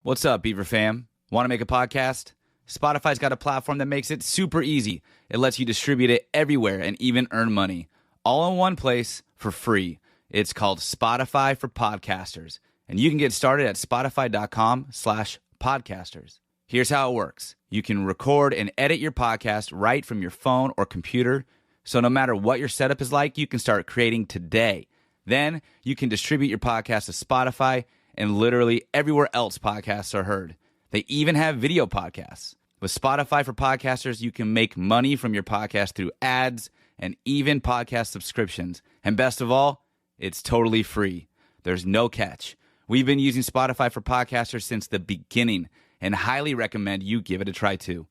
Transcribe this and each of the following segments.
What's up, Beaver fam? Want to make a podcast? Spotify's got a platform that makes it super easy. It lets you distribute it everywhere and even earn money, all in one place for free. It's called Spotify for Podcasters, and you can get started at spotify.com/podcasters. Here's how it works. You can record and edit your podcast right from your phone or computer, so no matter what your setup is like, you can start creating today. Then you can distribute your podcast to Spotify and literally everywhere else podcasts are heard. They even have video podcasts. With Spotify for Podcasters, you can make money from your podcast through ads and even podcast subscriptions. And best of all, it's totally free. There's no catch. We've been using Spotify for Podcasters since the beginning and highly recommend you give it a try too.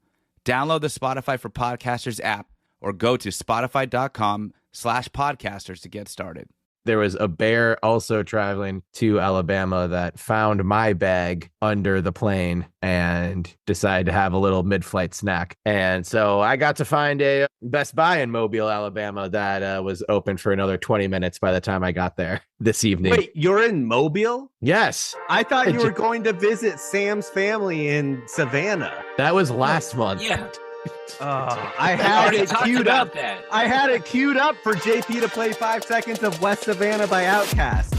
Download the Spotify for Podcasters app or go to spotify.com/podcasters to get started. There was a bear also traveling to Alabama that found my bag under the plane and decided to have a little mid-flight snack. And so I got to find a Best Buy in Mobile, Alabama that was open for another 20 minutes by the time I got there this evening. Wait, you're in Mobile? Yes. I thought you were going to visit Sam's family in Savannah. That was last month. Yeah. I had it queued up. I had it queued up for JP to play 5 seconds of West Savannah by Outkast.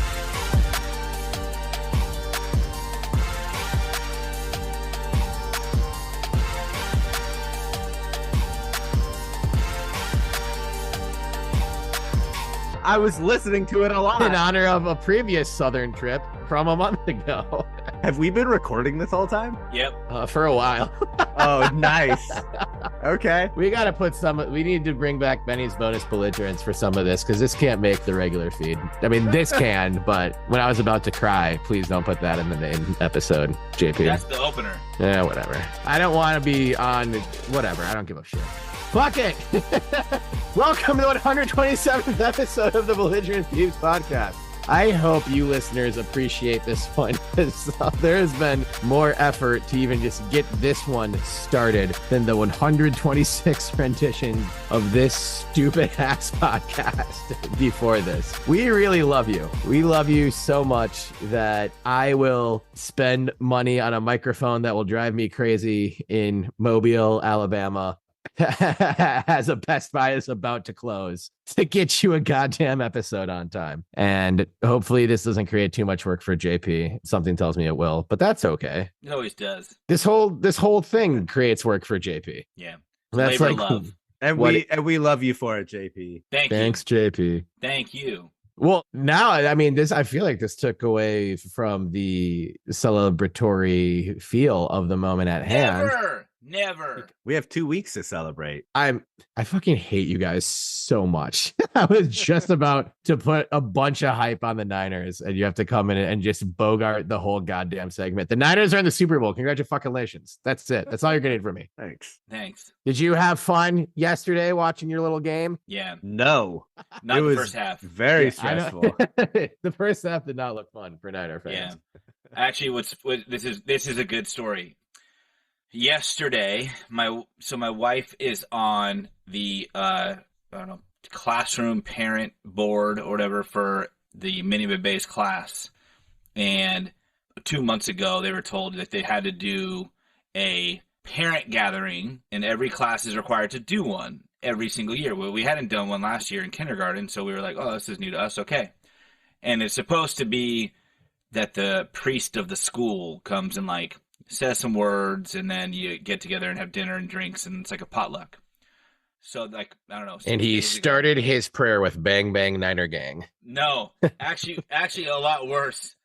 I was listening to it a lot. In honor of a previous Southern trip from a month ago. Have we been recording this whole time? Yep. For a while. Oh, nice. Okay. We got to put we need to bring back Benny's bonus belligerence for some of this because this can't make the regular feed. I mean, this can, but when I was about to cry, please don't put that in the main episode, JP. That's the opener. Yeah, whatever. I don't want to be on whatever. I don't give a shit. Fuck it. Welcome to the 127th episode of the Belligerent Thieves podcast. I hope you listeners appreciate this one because there has been more effort to even just get this one started than the 126 rendition of this stupid ass podcast before this. We really love you. We love you so much that I will spend money on a microphone that will drive me crazy in Mobile, Alabama, as a Best Buy is about to close to get you a goddamn episode on time. And hopefully this doesn't create too much work for JP. Something tells me it will, but that's okay. It always does. This whole thing creates work for JP. Yeah. That's Labor like love. And we love you for it, JP. Thanks, JP. Thank you. Well, now, I mean, I feel like this took away from the celebratory feel of the moment at hand. Never. We have 2 weeks to celebrate. I fucking hate you guys so much. I was just about to put a bunch of hype on the Niners, and you have to come in and just bogart the whole goddamn segment. The Niners are in the Super Bowl. Congratulations. That's it. That's all you're getting from me. Thanks. Did you have fun yesterday watching your little game? Yeah. No. Not it the was first half. Very stressful. The first half did not look fun for Niner fans. Yeah. Actually, this is a good story. Yesterday, my wife is on the classroom parent board or whatever for the mini-base class, and 2 months ago they were told that they had to do a parent gathering, and every class is required to do one every single year. Well, we hadn't done one last year in kindergarten, so we were like, "Oh, this is new to us." Okay, and it's supposed to be that the priest of the school comes and says some words, and then you get together and have dinner and drinks, and it's like a potluck. So, I don't know. And he started his prayer with "Bang Bang Niner Gang." No, actually, a lot worse.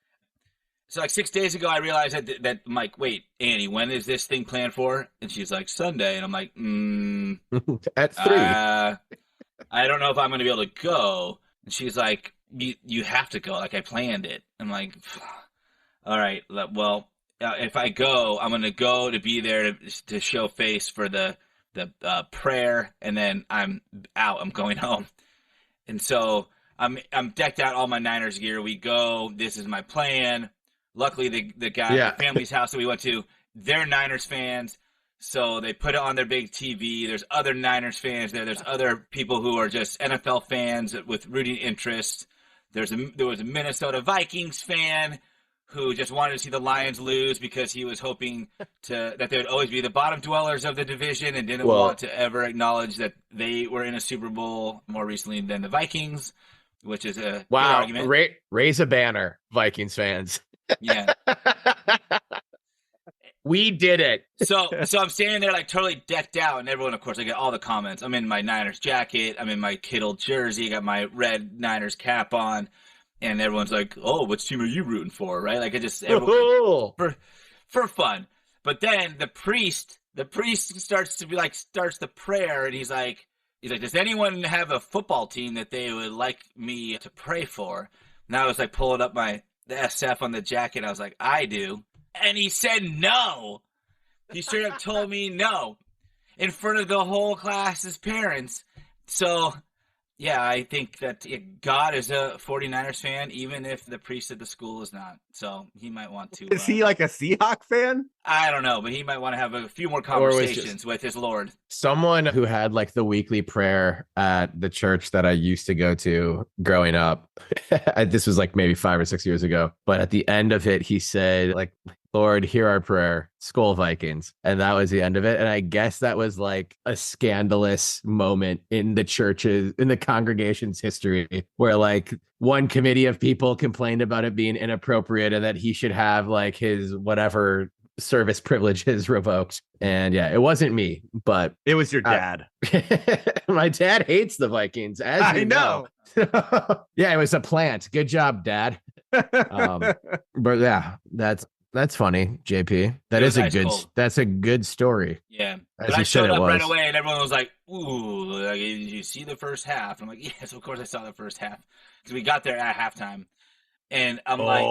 So, 6 days ago, I realized that I'm like, wait, Annie, when is this thing planned for? And she's like, Sunday. And I'm like, At 3. I don't know if I'm going to be able to go. And she's like, you have to go. I planned it. I'm like, all right, well, if I go, I'm going to go to be there to show face for the prayer, and then I'm out. I'm going home. And so I'm decked out all my Niners gear. We go. This is my plan. Luckily, the guy at the family's house that we went to, they're Niners fans. So they put it on their big TV. There's other Niners fans there. There's other people who are just NFL fans with rooting interest. There was a Minnesota Vikings fan who just wanted to see the Lions lose because he was hoping that they would always be the bottom dwellers of the division and didn't want to ever acknowledge that they were in a Super Bowl more recently than the Vikings, which is a good argument. Raise a banner, Vikings fans. Yeah. We did it. So I'm standing there like totally decked out, and everyone, of course, I get all the comments. I'm in my Niners jacket. I'm in my Kittle jersey. I got my red Niners cap on, and everyone's like, "Oh, which team are you rooting for?" Right? Like for fun. But then the priest starts the prayer, and he's like, "Does anyone have a football team that they would like me to pray for?" And I was like pulling up the SF on the jacket. I was like, "I do." And he said no. He straight up told me no in front of the whole class's parents. So, yeah, I think that God is a 49ers fan, even if the priest at the school is not. So he might want to. Is he like a Seahawk fan? I don't know, but he might want to have a few more conversations with his Lord. Someone who had like the weekly prayer at the church that I used to go to growing up. This was like maybe 5 or 6 years ago. But at the end of it, he said, like, "Lord, hear our prayer, Skol Vikings." And that was the end of it. And I guess that was like a scandalous moment in the congregation's history, where like one committee of people complained about it being inappropriate and that he should have like his whatever service privileges revoked. And yeah, it wasn't me, but it was your dad. My dad hates the Vikings, as I know. Yeah, it was a plant. Good job, Dad. But yeah, that's funny, JP. That's a good story. Yeah. But I showed up right away, and everyone was like, "Ooh, like, did you see the first half?" I'm like, "Yes, of course I saw the first half." Because we got there at halftime. And I'm like,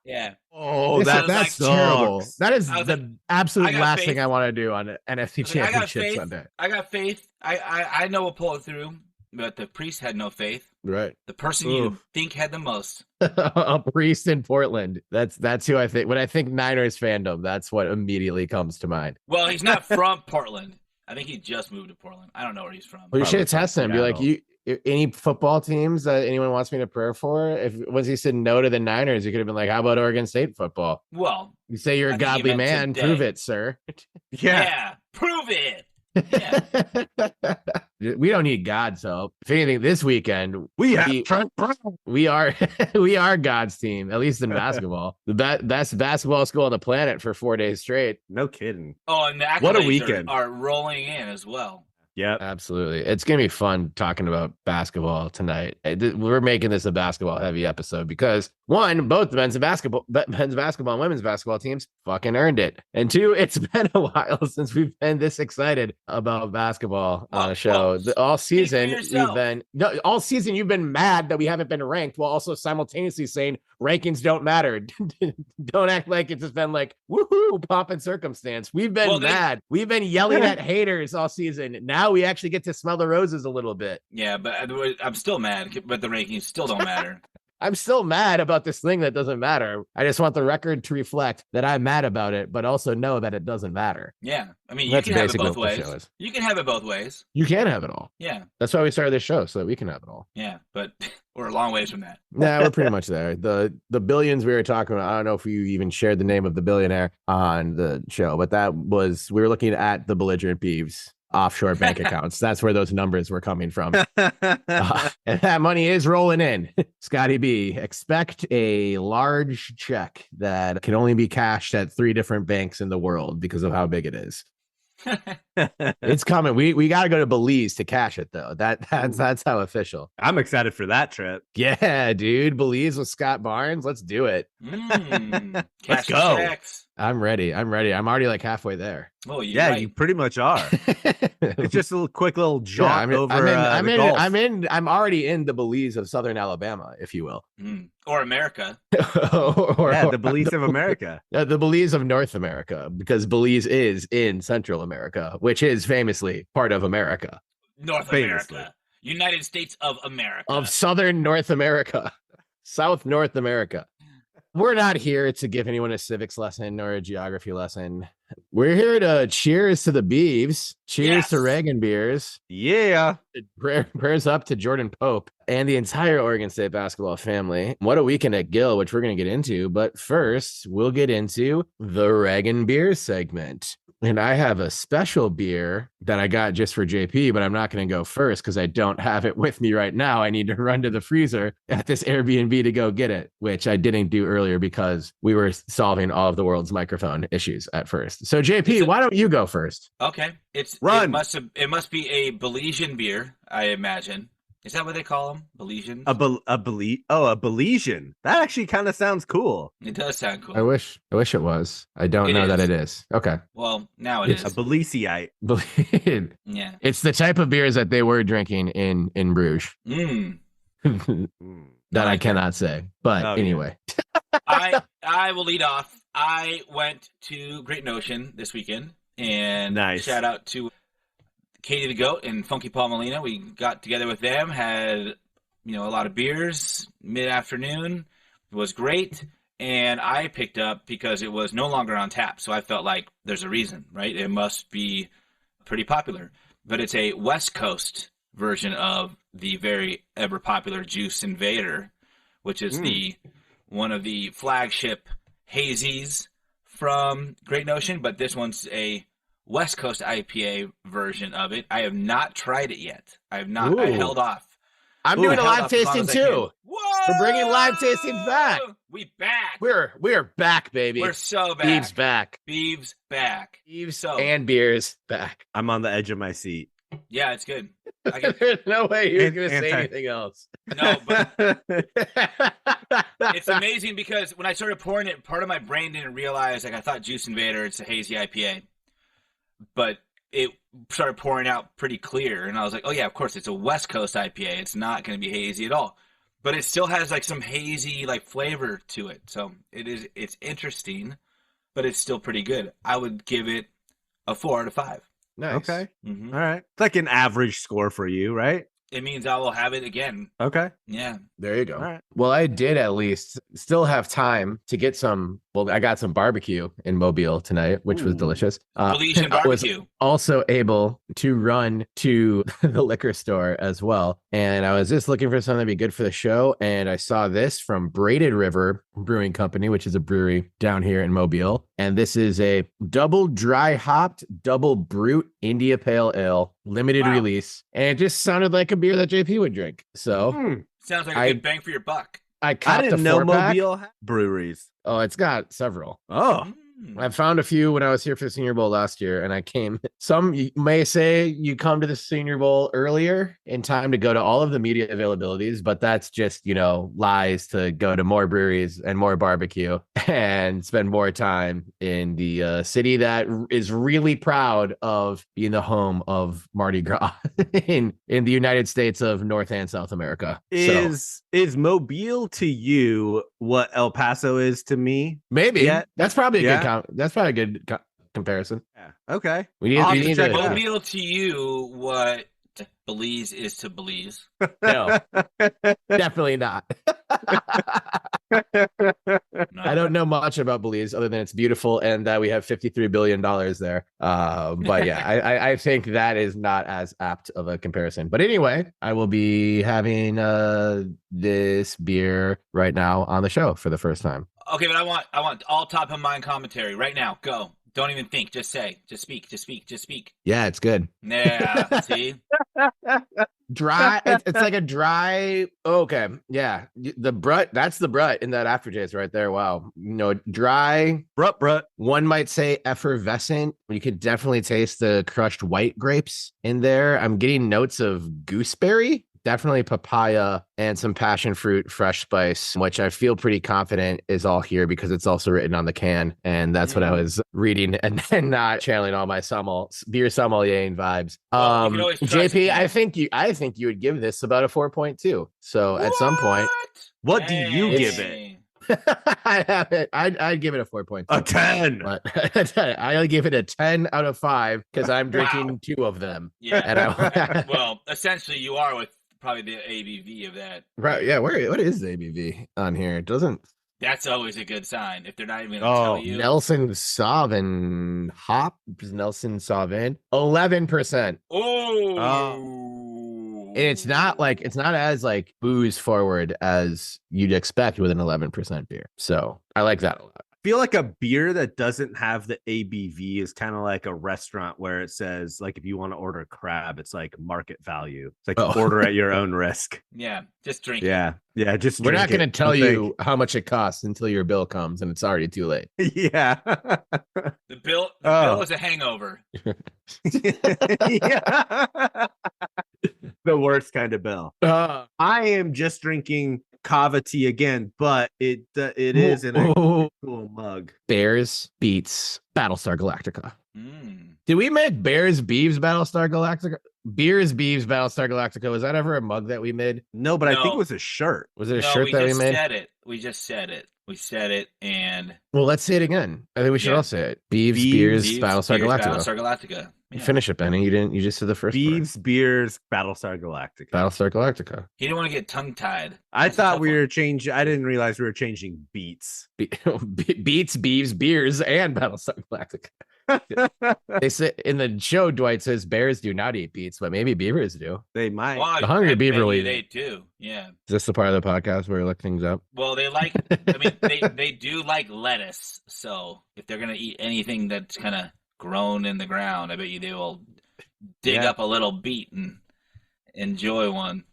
yeah. Oh, that's terrible. That is the absolute last thing I want to do on an NFC Championship Sunday. I got faith. I know we'll pull it through, but the priest had no faith. Right. The person you think had the most. A priest in Portland. That's who I think. When I think Niners fandom, that's what immediately comes to mind. Well, he's not from Portland. I think he just moved to Portland. I don't know where he's from. Well, you should test him. Be like, any football teams that anyone wants me to pray for? Once he said no to the Niners, you could have been like, "How about Oregon State football?" Well, you say you're a godly man. Prove it, sir. Yeah, prove it. Yeah. We don't need God's help. If anything, this weekend we are God's team, at least in basketball. The best basketball school on the planet for 4 days straight. No kidding. Oh, and the accolades what a weekend are rolling in as well. Yeah, absolutely. It's gonna be fun talking about basketball tonight. We're making this a basketball heavy episode because one, both the men's basketball and women's basketball teams fucking earned it, and two, it's been a while since we've been this excited about basketball on a show. All season you've been mad that we haven't been ranked, while also simultaneously saying rankings don't matter. Don't act like it's just been like woohoo pomp and circumstance. We've been mad. We've been yelling at haters all season. Now we actually get to smell the roses a little bit. Yeah, but I'm still mad, but the rankings still don't matter. I'm still mad about this thing that doesn't matter. I just want the record to reflect that I'm mad about it, but also know that it doesn't matter. Yeah. I mean, you can have it both ways. You can have it both ways. You can have it all. Yeah. That's why we started this show, so that we can have it all. Yeah, but we're a long ways from that. Nah, we're pretty much there. The billions we were talking about, I don't know if you even shared the name of the billionaire on the show, but we were looking at the belligerent Beavs offshore bank accounts. That's where those numbers were coming from. And that money is rolling in. Scotty B, expect a large check that can only be cashed at 3 different banks in the world because of how big it is. It's coming. We got to go to Belize to cash it, though. That's how official. I'm excited for that trip. Yeah, dude. Belize with Scott Barnes. Let's do it. Let's go. Checks. I'm ready. I'm already like halfway there. Oh, yeah, right. You pretty much are. It's just a quick little jaunt over. I'm already in the Belize of Southern Alabama, if you will, or America. The Belize of America. The Belize of North America, because Belize is in Central America, which is famously part of America. North America, United States of America, of Southern North America, South North America. We're not here to give anyone a civics lesson or a geography lesson. We're here to cheers to the Beavs. Cheers to Yes. Reagan beers. Yeah. Prayers up to Jordan Pope and the entire Oregon State basketball family. What a weekend at Gill, which we're going to get into. But first, we'll get into the Reagan beer segment. And I have a special beer that I got just for JP, but I'm not going to go first because I don't have it with me right now. I need to run to the freezer at this Airbnb to go get it, which I didn't do earlier because we were solving all of the world's microphone issues at first. So JP, why don't you go first? Okay. Run. It must be a Belizean beer, I imagine. Is that what they call them? Belizeans? A Belizean. That actually kind of sounds cool. It does sound cool. I wish it was. I don't know that it is. Okay. Well, now it It's a is. Belizeite. Yeah. It's the type of beers that they were drinking in Bruges. Mm. That I cannot say. But Oh, anyway. I will lead off. I went to Great Notion this weekend, and Nice. shout out to Katie the Goat and Funky Paul Molina. We got together with them, had a lot of beers mid-afternoon. It was great, and I picked up because it was no longer on tap, so I felt like there's a reason, right? It must be pretty popular. But it's a West Coast version of the very ever-popular Juice Invader, which is one of the flagship hazies from Great Notion, but this one's a West Coast IPA version of it. I have not tried it yet. I have not. I held off. I'm doing a held live off as long tasting as I can. too. Whoa! We're bringing live tastings back. We back. We're back, baby. We're so back. Beeves back. Beeves back. Beeves So- and beers back. I'm on the edge of my seat. Yeah, it's good. I get, There's no way you're An- going to say anti- anything else. no, but it's amazing because when I started pouring it, part of my brain didn't realize, I thought Juice Invader, it's a hazy IPA, but it started pouring out pretty clear, and I was like, oh yeah, of course, it's a West Coast IPA. It's not going to be hazy at all, but it still has some hazy flavor to it. So it's interesting, but it's still pretty good. I would give it a 4 out of 5. Nice. Okay. Mm-hmm. All right. It's like an average score for you, right? It means I will have it again. Okay. Yeah. There you go. All right. Well, I did at least still have time to get some. Well, I got some barbecue in Mobile tonight, which was Ooh. delicious. Belizean I was barbecue. also able to run to the liquor store as well. And I was just looking for something to be good for the show. And I saw this from Braided River Brewing Company, which is a brewery down here in Mobile. And this is a double dry hopped, double brute India Pale Ale, limited Wow. release. And it just sounded like a beer that JP would drink. So Sounds like a I- good bang for your buck. I I copped didn't a know 4-pack. Mobile had breweries. Oh, it's got several. Oh. I found a few when I was here for the Senior Bowl last year, and I came. Some you may say you come to the Senior Bowl earlier in time to go to all of the media availabilities, but that's just lies to go to more breweries and more barbecue and spend more time in the city that is really proud of being the home of Mardi Gras in the United States of North and South America. So Is Mobile to you what El Paso is to me? maybe Yeah. that's probably a Yeah. good that's probably a good comparison. Yeah. Okay. We need, I'll we have to need check to- it out. Mobile to you what Belize is to Belize. No, definitely not. No. I don't know much about Belize other than it's beautiful and that we have $53 billion there. But yeah, I think that is not as apt of a comparison. But anyway, I will be having this beer right now on the show for the first time. Okay, but I want all top of mind commentary right now. Go. Don't even think. Just say. Just speak. Just speak. Just speak. Yeah, it's good. Yeah. See? Dry. It's like a dry. Okay. Yeah. The brut. That's the brut in that aftertaste right there. Wow. Dry. Brut. One might say effervescent. You could definitely taste the crushed white grapes in there. I'm getting notes of gooseberry, definitely papaya, and some passion fruit fresh spice, which I feel pretty confident is all here because it's also written on the can. And that's what I was reading and then not channeling all my beer sommelier vibes. Well, you can always trust JP, me. I think you would give this about a 4.2. So at some point, What do you Dang. give it? I have it. I'd give it a 4.2. A 10. But I'll give it a 10 out of 5 because I'm drinking 2 of them. Yeah. And I, Well, essentially, you are with probably the ABV of that. right. Yeah. What is the ABV on here? It doesn't. That's always a good sign if they're not even going to tell you. Nelson Sauvin hop. Nelson Sauvin 11%. Oh. And it's not as like booze forward as you'd expect with an 11% beer. So I like that a lot. I feel like a beer that doesn't have the ABV is kind of like a restaurant where it says, like, if you want to order crab, it's like market value. It's like order at your own risk. Yeah, just drink. Yeah, just we're not drink going to tell you how much it costs until your bill comes, and it's already too late. Yeah, the bill is a hangover. Yeah. The worst kind of bill. I am just drinking kava tea again, but it is in a cool mug. Bears beats Battlestar Galactica. Did we make Bears Beeves Battlestar Galactica? Beers Beeves Battlestar Galactica. Was that ever a mug that we made? No, but I think it was a shirt. Was it a shirt that we made? We just said it. We said it, and well, let's say it again. I think we should all say it. Beeves Beers Battlestar Galactica. Battlestar Galactica. Yeah. Finish it, Benny. You just said the first Beeves Beers Battlestar Galactica. Battlestar Galactica. He didn't want to get tongue tied. I thought we were changing. I didn't realize we were changing beats. Beats, Beeves, Beers, and Battlestar Galactica. They say in the show, Dwight says bears do not eat beets, but maybe beavers do. They might. Well, the hungry beaver will. They do. Yeah. Is this the part of the podcast where we look things up? Well, they like. I mean, they do like lettuce. So if they're gonna eat anything that's kind of grown in the ground, I bet you they will dig up a little beet and enjoy one.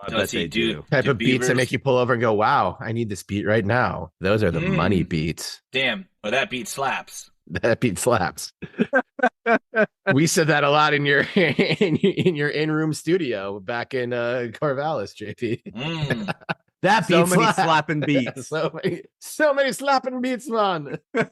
I bet they do. Type of beets that make you pull over and go, "Wow, I need this beet right now." Those are the money beets. Damn, or that beet slaps. That beat slaps. We said that a lot in your in-room studio back in Corvallis, JP. That beat many slapping beats. so many slapping beats, man. Is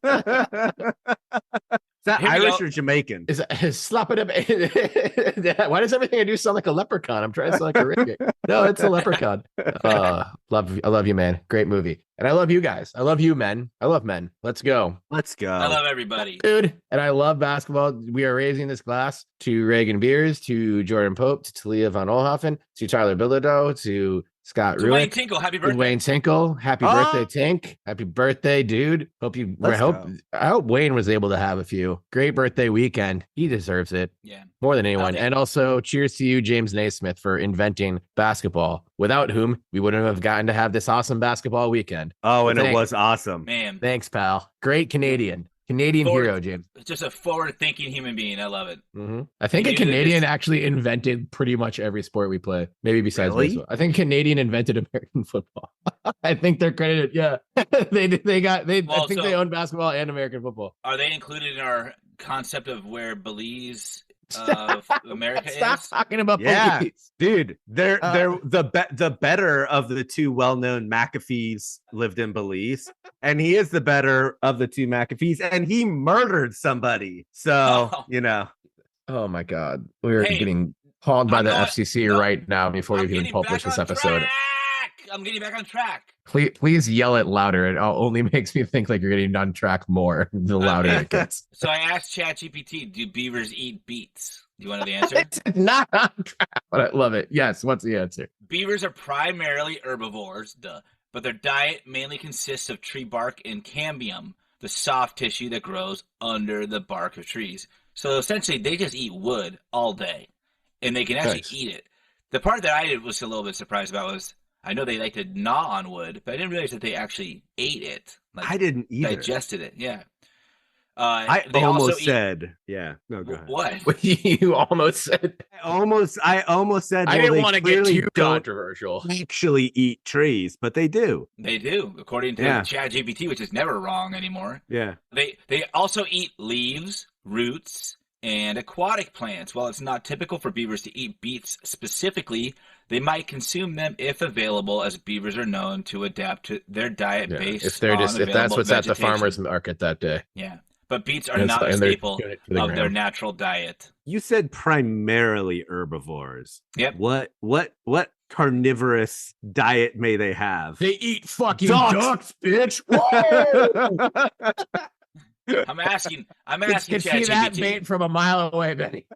that Irish or Jamaican? Is slapping up? Why does everything I do sound like a leprechaun? I'm trying to sound like a reggae. No, it's a leprechaun. I love you, man. Great movie. And I love you guys. I love you, men. I love men. Let's go. Let's go. I love everybody. Dude. And I love basketball. We are raising this glass to Reagan Beers, to Jordan Pope, to Talia von Oelhoffen, to Tyler Bilodeau, to Scott Ruick. Wayne Tinkle, happy birthday. Wayne Tinkle, happy birthday, Tink. Happy birthday, dude. I hope Wayne was able to have a few. Great birthday weekend. He deserves it. Yeah. More than anyone. And also cheers to you, James Naismith, for inventing basketball, without whom we wouldn't have gotten to have this awesome basketball weekend. Oh, and it was awesome. Man. Thanks, pal. Great Canadian hero, James. Just a forward-thinking human being. I love it. Mm-hmm. I think a Canadian actually invented pretty much every sport we play, maybe besides baseball. I think a Canadian invented American football. I think they're credited. Yeah, I think they own basketball and American football. Are they included in our concept of where Belize America Stop is? talking about Belize. Dude. They're the better of the two well-known McAfees lived in Belize, and he is the better of the two McAfees, and he murdered somebody. So Oh my God, we're getting hauled by the FCC right now before we even publish this episode. I'm getting back on track. Please yell it louder. It only makes me think like you're getting on track more the louder it gets. So I asked ChatGPT, do beavers eat beets? Do you want to know the answer? It's not on track, but I love it. Yes, what's the answer? Beavers are primarily herbivores, but their diet mainly consists of tree bark and cambium, the soft tissue that grows under the bark of trees. So essentially, they just eat wood all day, and they can actually eat it. The part that I was a little bit surprised about was, I know they like to gnaw on wood, but I didn't realize that they actually ate it. Like, I didn't either. Digested it, yeah. I almost said, yeah. No, go ahead. What? You almost said. I almost said. I didn't want to get too controversial. Actually, eat trees, but they do. They do, according to ChatGPT, which is never wrong anymore. Yeah. They also eat leaves, roots, and aquatic plants. While it's not typical for beavers to eat beets specifically, they might consume them if available, as beavers are known to adapt to their diet based on if that's what's vegetation. at the farmer's market that day. Yeah. But beets are not a staple of their natural diet. You said primarily herbivores. Yep. What carnivorous diet may they have? They eat fucking ducks, bitch. I'm asking can ChatGPT. see that bait from a mile away, Benny.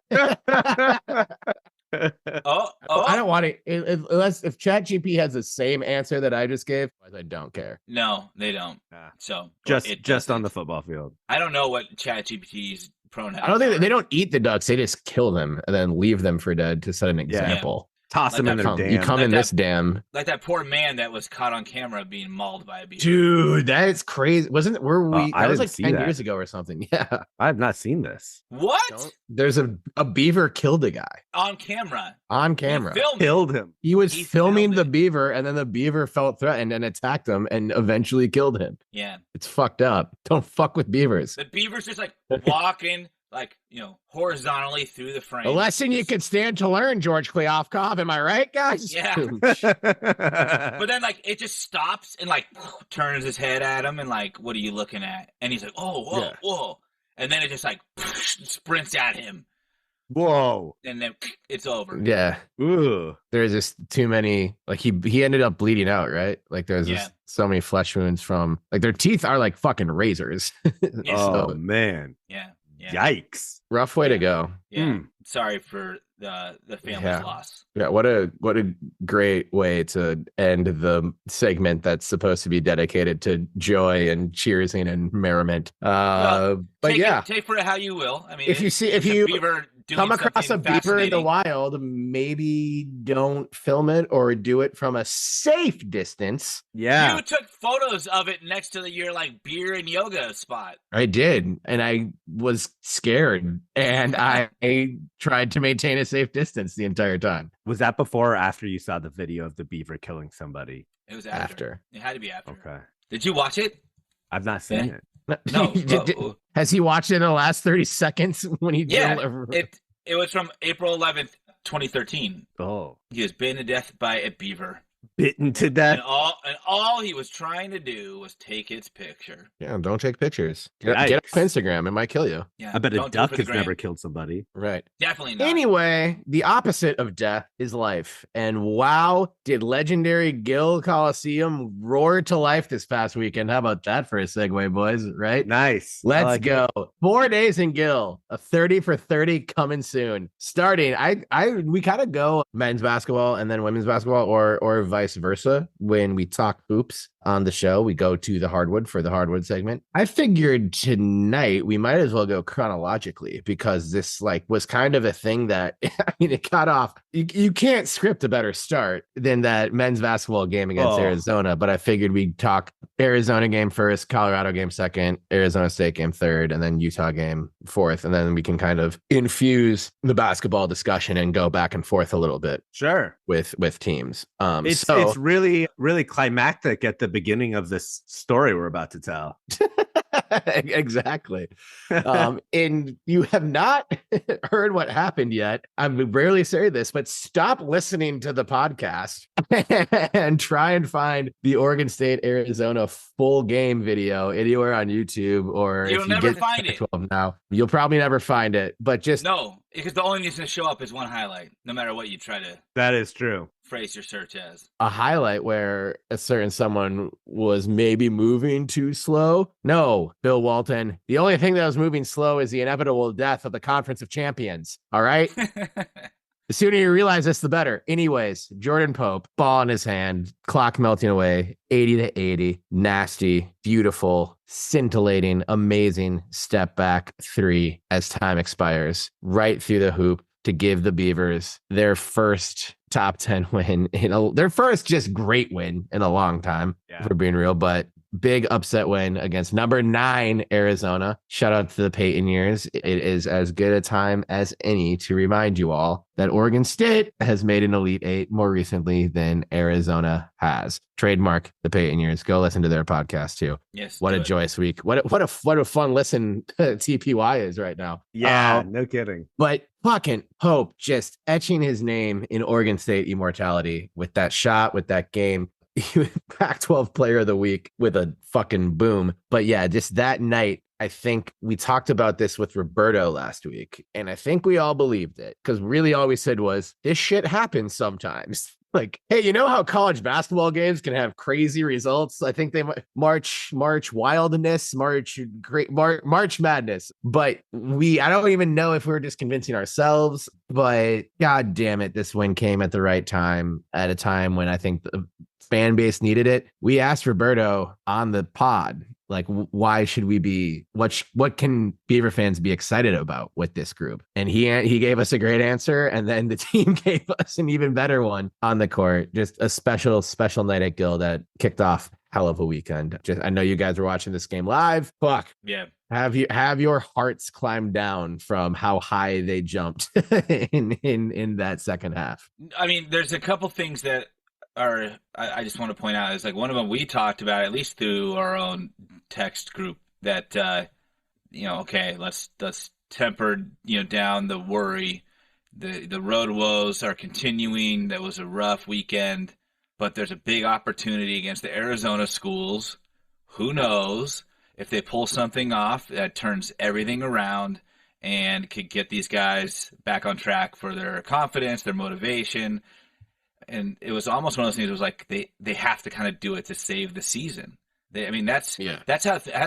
Oh, Oh, I don't want to unless if ChatGPT has the same answer that I just gave. I don't care. No, they don't. Yeah. So Just on the football field. I don't know what ChatGPT's pronouns. I don't think are. they don't eat the ducks. They just kill them and then leave them for dead to set an example. Toss Like them in that their You dam. come Like in that- this dam. Like that poor man that was caught on camera being mauled by a beaver. Dude, that is crazy. Wasn't it? Were we? I That was didn't like see 10 that. years ago or something. Yeah. I have not seen this. What? There's a beaver killed a guy On camera. on camera. He filmed it. Killed him. He was He filming filmed the it. beaver, and then the beaver felt threatened and attacked him and eventually killed him. Yeah. It's fucked up. Don't fuck with beavers. The beaver's just like walking, like, horizontally through the frame. A lesson you Just- could stand to learn, George Kleofkov. Am I right, guys? Yeah. But then, like, it just stops and, like, turns his head at him and, like, what are you looking at? And he's like, oh, whoa, Yeah. whoa. And then it just, like, sprints at him. Whoa. And then it's over. Yeah. Ooh. There's just too many. Like he ended up bleeding out, right? Like there's just so many flesh wounds from like their teeth are like fucking razors. Yeah. Oh So, man. Yeah. Yeah. Yikes. rough way to go. Yeah. Hmm. Sorry for the family's Yeah. loss. Yeah, what a great way to end the segment that's supposed to be dedicated to joy and cheersing and merriment. Well, But yeah, take for it how you will. I mean, if it's a you beaver doing come across a something beaver in the fascinating. wild, maybe don't film it or do it from a safe distance. Yeah. You took photos of it next to your like beer and yoga spot. I did, and I was scared, and I tried to maintain a safe distance the entire time. Was that before or after you saw the video of the beaver killing somebody? It was After. It had to be after. Okay. Did you watch it? I've not seen Yeah. it. No. Has he watched it in the last 30 seconds when he Yeah, did? it was from April 11th, 2013. Oh. He was bitten to death by a beaver. Bitten to death. And all he was trying to do was take its picture. Yeah, don't take pictures. Get off Yikes. Instagram. It might kill you. Yeah, I bet a don't do it duck for the has gram. never killed somebody. Right. Definitely not. Anyway, the opposite of death is life. And wow, did legendary Gill Coliseum roar to life this past weekend. How about that for a segue, boys? Right? Nice. I Let's like go. it. 4 days in Gill, a 30 for 30 coming soon. Starting, we kind of go men's basketball and then women's basketball or vice versa. When we talk hoops on the show, we go to the hardwood for the hardwood segment. I figured tonight we might as well go chronologically because this like was kind of a thing that I mean it got off. You can't script a better start than that men's basketball game against Arizona, but I figured we'd talk Arizona game first, Colorado game second, Arizona State game third, and then Utah game fourth, and then we can kind of infuse the basketball discussion and go back and forth a little bit Sure. with teams. It's really, really climactic at the beginning of this story we're about to tell. Exactly. And you have not heard what happened yet. I rarely say this, but stop listening to the podcast and try and find the Oregon State Arizona full game video anywhere on YouTube or You'll if you never get find it. 12 now, you'll probably never find it. But just No, because the only thing that's going to show up is one highlight, no matter what you try to That is true. phrase your search as. a highlight where a certain someone was maybe moving too slow. No, Bill Walton. The only thing that was moving slow is the inevitable death of the Conference of Champions. All right. The sooner you realize this, the better. Anyways, Jordan Pope, ball in his hand, clock melting away, 80 to 80, nasty, beautiful, scintillating, amazing step back three as time expires, right through the hoop to give the Beavers their first top 10 win, their first just great win in a long time, for being real, but big upset win against number 9 Arizona. Shout out to the Peyton years. It is as good a time as any to remind you all that Oregon State has made an Elite Eight more recently than Arizona has. Trademark the Peyton years. Go listen to their podcast too. Yes. What do a it. joyous week. What a fun listen TPY is right now. Yeah, no kidding. But fucking Pope just etching his name in Oregon State immortality with that shot, with that game. Pac-12 player of the week with a fucking boom. But yeah, just that night, I think we talked about this with Roberto last week, and I think we all believed it because really all we said was this shit happens sometimes. Like, hey, you know how college basketball games can have crazy results? I think they March wildness, March madness. But I don't even know if we're just convincing ourselves. But God damn it, this win came at the right time, at a time when I think the fan base needed it. We asked Roberto on the pod, like, why should we be, what can Beaver fans be excited about with this group? And he gave us a great answer. And then the team gave us an even better one on the court. Just a special night at Gill that kicked off hell of a weekend. I know you guys were watching this game live. Fuck. Yeah. Have your hearts climbed down from how high they jumped in that second half? I mean, there's a couple things that I just want to point out. Is like one of them we talked about, at least through our own text group, that okay, let's temper down the worry. The road woes are continuing. That was a rough weekend, but there's a big opportunity against the Arizona schools. Who knows if they pull something off that turns everything around and could get these guys back on track for their confidence, their motivation. And it was almost one of those things. It was like they have to kind of do it to save the season. That's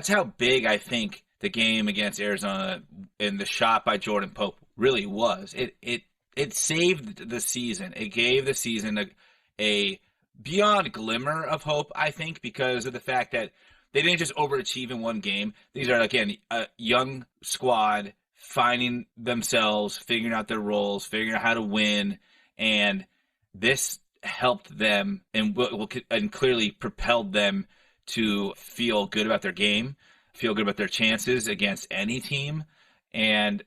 how big I think the game against Arizona and the shot by Jordan Pope really was. It saved the season. It gave the season a beyond glimmer of hope, I think, because of the fact that they didn't just overachieve in one game. These are, again, a young squad finding themselves, figuring out their roles, figuring out how to win, and this helped them and clearly propelled them to feel good about their game, feel good about their chances against any team. And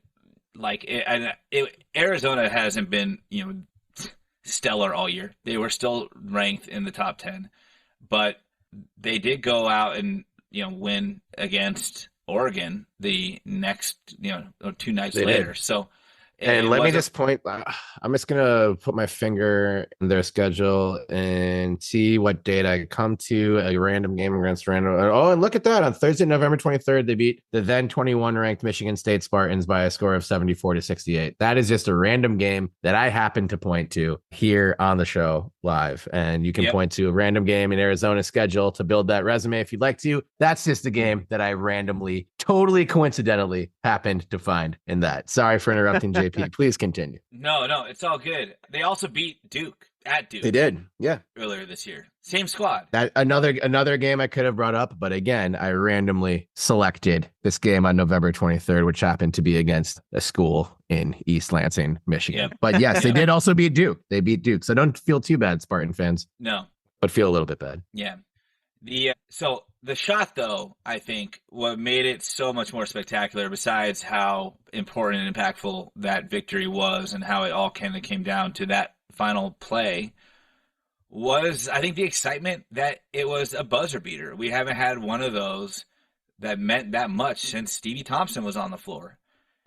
Arizona hasn't been stellar all year. They were still ranked in the top 10, but they did go out and win against Oregon the next 2 nights later. So. And let me just point, I'm just going to put my finger in their schedule and see what date I come to a random game against random. Oh, and look at that. On Thursday, November 23rd, they beat the then 21 ranked Michigan State Spartans by a score of 74-68. That is just a random game that I happen to point to here on the show live. And you can point to a random game in Arizona's schedule to build that resume if you'd like to. That's just a game that I randomly, totally coincidentally happened to find in that. Sorry for interrupting, JP. Please continue. No, it's all good. They also beat Duke at Duke. They did, yeah, earlier this year. Same squad. That another game I could have brought up, but again, I randomly selected this game on November 23rd, which happened to be against a school in East Lansing, Michigan. Yep. But yes, they did also beat Duke. They beat Duke, so don't feel too bad, Spartan fans. No, but feel a little bit bad. Yeah. So the shot, though, I think what made it so much more spectacular, besides how important and impactful that victory was and how it all kind of came down to that final play, was, I think, the excitement that it was a buzzer beater. We haven't had one of those that meant that much since Stevie Thompson was on the floor.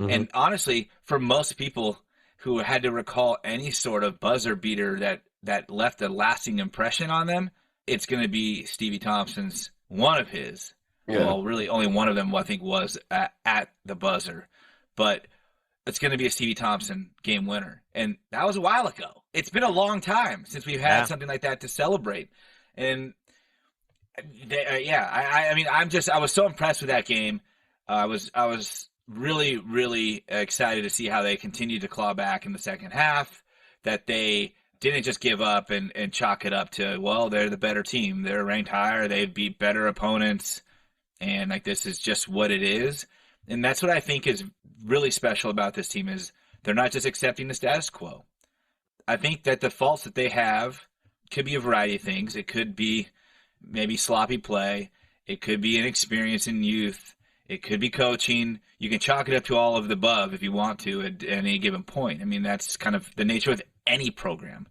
Mm-hmm. And honestly, for most people who had to recall any sort of buzzer beater that left a lasting impression on them, it's going to be Stevie Thompson's, one of his. Yeah. Well, really only one of them, I think, was at the buzzer. But it's going to be a Stevie Thompson game winner. And that was a while ago. It's been a long time since we've had something like that to celebrate. And I was so impressed with that game. I was really, really excited to see how they continued to claw back in the second half, that they didn't just give up and chalk it up to, well, they're the better team. They're ranked higher. They beat better opponents. And this is just what it is. And that's what I think is really special about this team, is they're not just accepting the status quo. I think that the faults that they have could be a variety of things. It could be maybe sloppy play. It could be inexperience in youth. It could be coaching. You can chalk it up to all of the above if you want to at any given point. I mean, that's kind of the nature of any program.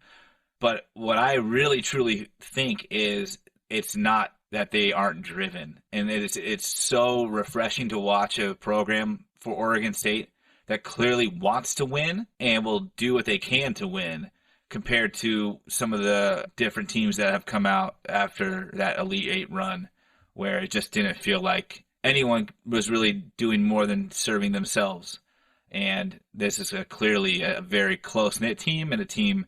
But what I really, truly think is it's not that they aren't driven. And it's so refreshing to watch a program for Oregon State that clearly wants to win and will do what they can to win, compared to some of the different teams that have come out after that Elite Eight run, where it just didn't feel like anyone was really doing more than serving themselves. And this is clearly a very close-knit team, and a team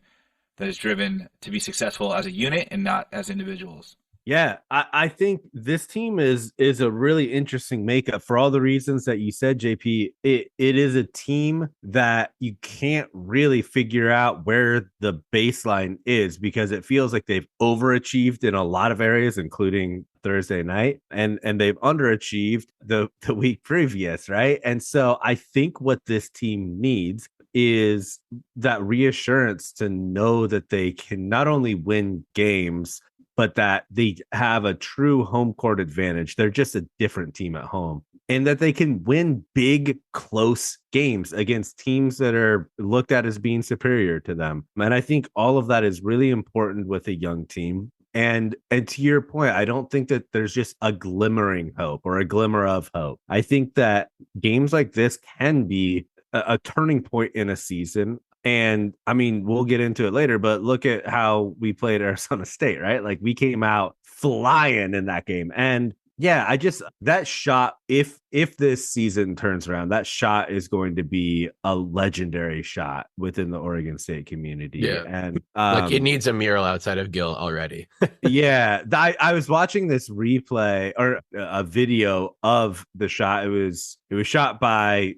that is driven to be successful as a unit and not as individuals. Yeah, I think this team is a really interesting makeup for all the reasons that you said, JP. It is a team that you can't really figure out where the baseline is because it feels like they've overachieved in a lot of areas, including Thursday night, and they've underachieved the week previous, right? And so I think what this team needs is that reassurance to know that they can not only win games, but that they have a true home court advantage. They're just a different team at home, and that they can win big, close games against teams that are looked at as being superior to them. And I think all of that is really important with a young team. And to your point, I don't think that there's just a glimmering hope or a glimmer of hope. I think that games like this can be a turning point in a season. And I mean, we'll get into it later, but look at how we played Arizona State, right? Like we came out flying in that game. And yeah, that shot, if this season turns around, that shot is going to be a legendary shot within the Oregon State community. Yeah. And like it needs a mural outside of Gill already. Yeah. I was watching this replay or a video of the shot. It was shot by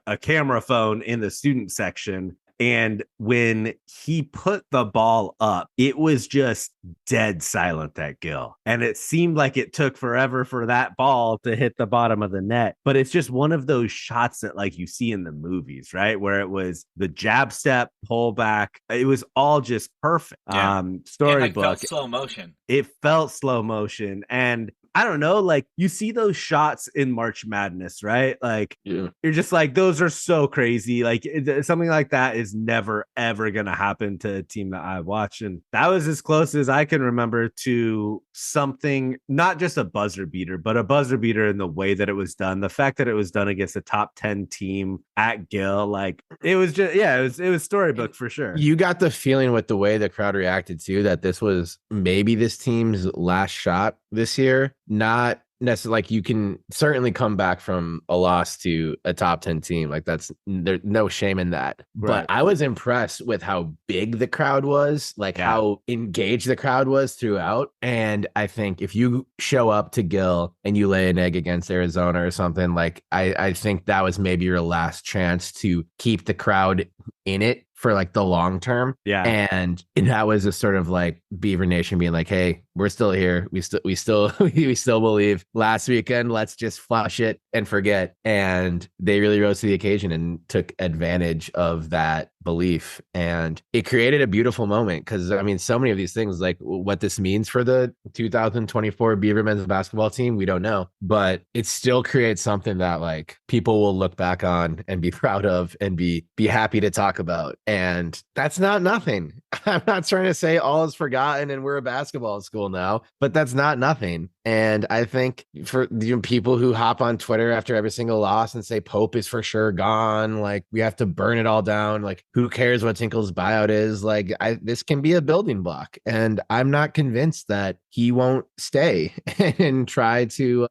a camera phone in the student section. And when he put the ball up, it was just dead silent at Gill. And it seemed like it took forever for that ball to hit the bottom of the net. But it's just one of those shots that like you see in the movies, right? Where it was the jab step, pull back. It was all just perfect. Yeah. Storybook. It felt slow motion. It felt slow motion. And I don't know, like you see those shots in March Madness, right? Like you're just like, those are so crazy. Like something like that is never, ever going to happen to a team that I watch. And that was as close as I can remember to something, not just a buzzer beater, but a buzzer beater in the way that it was done. The fact that it was done against a top 10 team at Gill, like it was just, yeah, it was storybook for sure. You got the feeling with the way the crowd reacted too, that this was maybe this team's last shot this year. Not necessarily, like you can certainly come back from a loss to a top 10 team. Like there's no shame in that. Right. But I was impressed with how big the crowd was, like how engaged the crowd was throughout. And I think if you show up to Gill and you lay an egg against Arizona or something, like I think that was maybe your last chance to keep the crowd in it for like the long term. Yeah. And that was a sort of like Beaver Nation being like, hey, we're still here. We still believe. Last weekend, let's just flush it and forget. And they really rose to the occasion and took advantage of that belief. And it created a beautiful moment because, I mean, so many of these things, like what this means for the 2024 Beaver men's basketball team, we don't know. But it still creates something that like people will look back on and be proud of and be happy to talk about. And that's not nothing. I'm not trying to say all is forgotten and we're a basketball school now, but that's not nothing. And I think for the people who hop on Twitter after every single loss and say Pope is for sure gone, like we have to burn it all down, like who cares what Tinkle's buyout is? Like this can be a building block. And I'm not convinced that he won't stay and try to,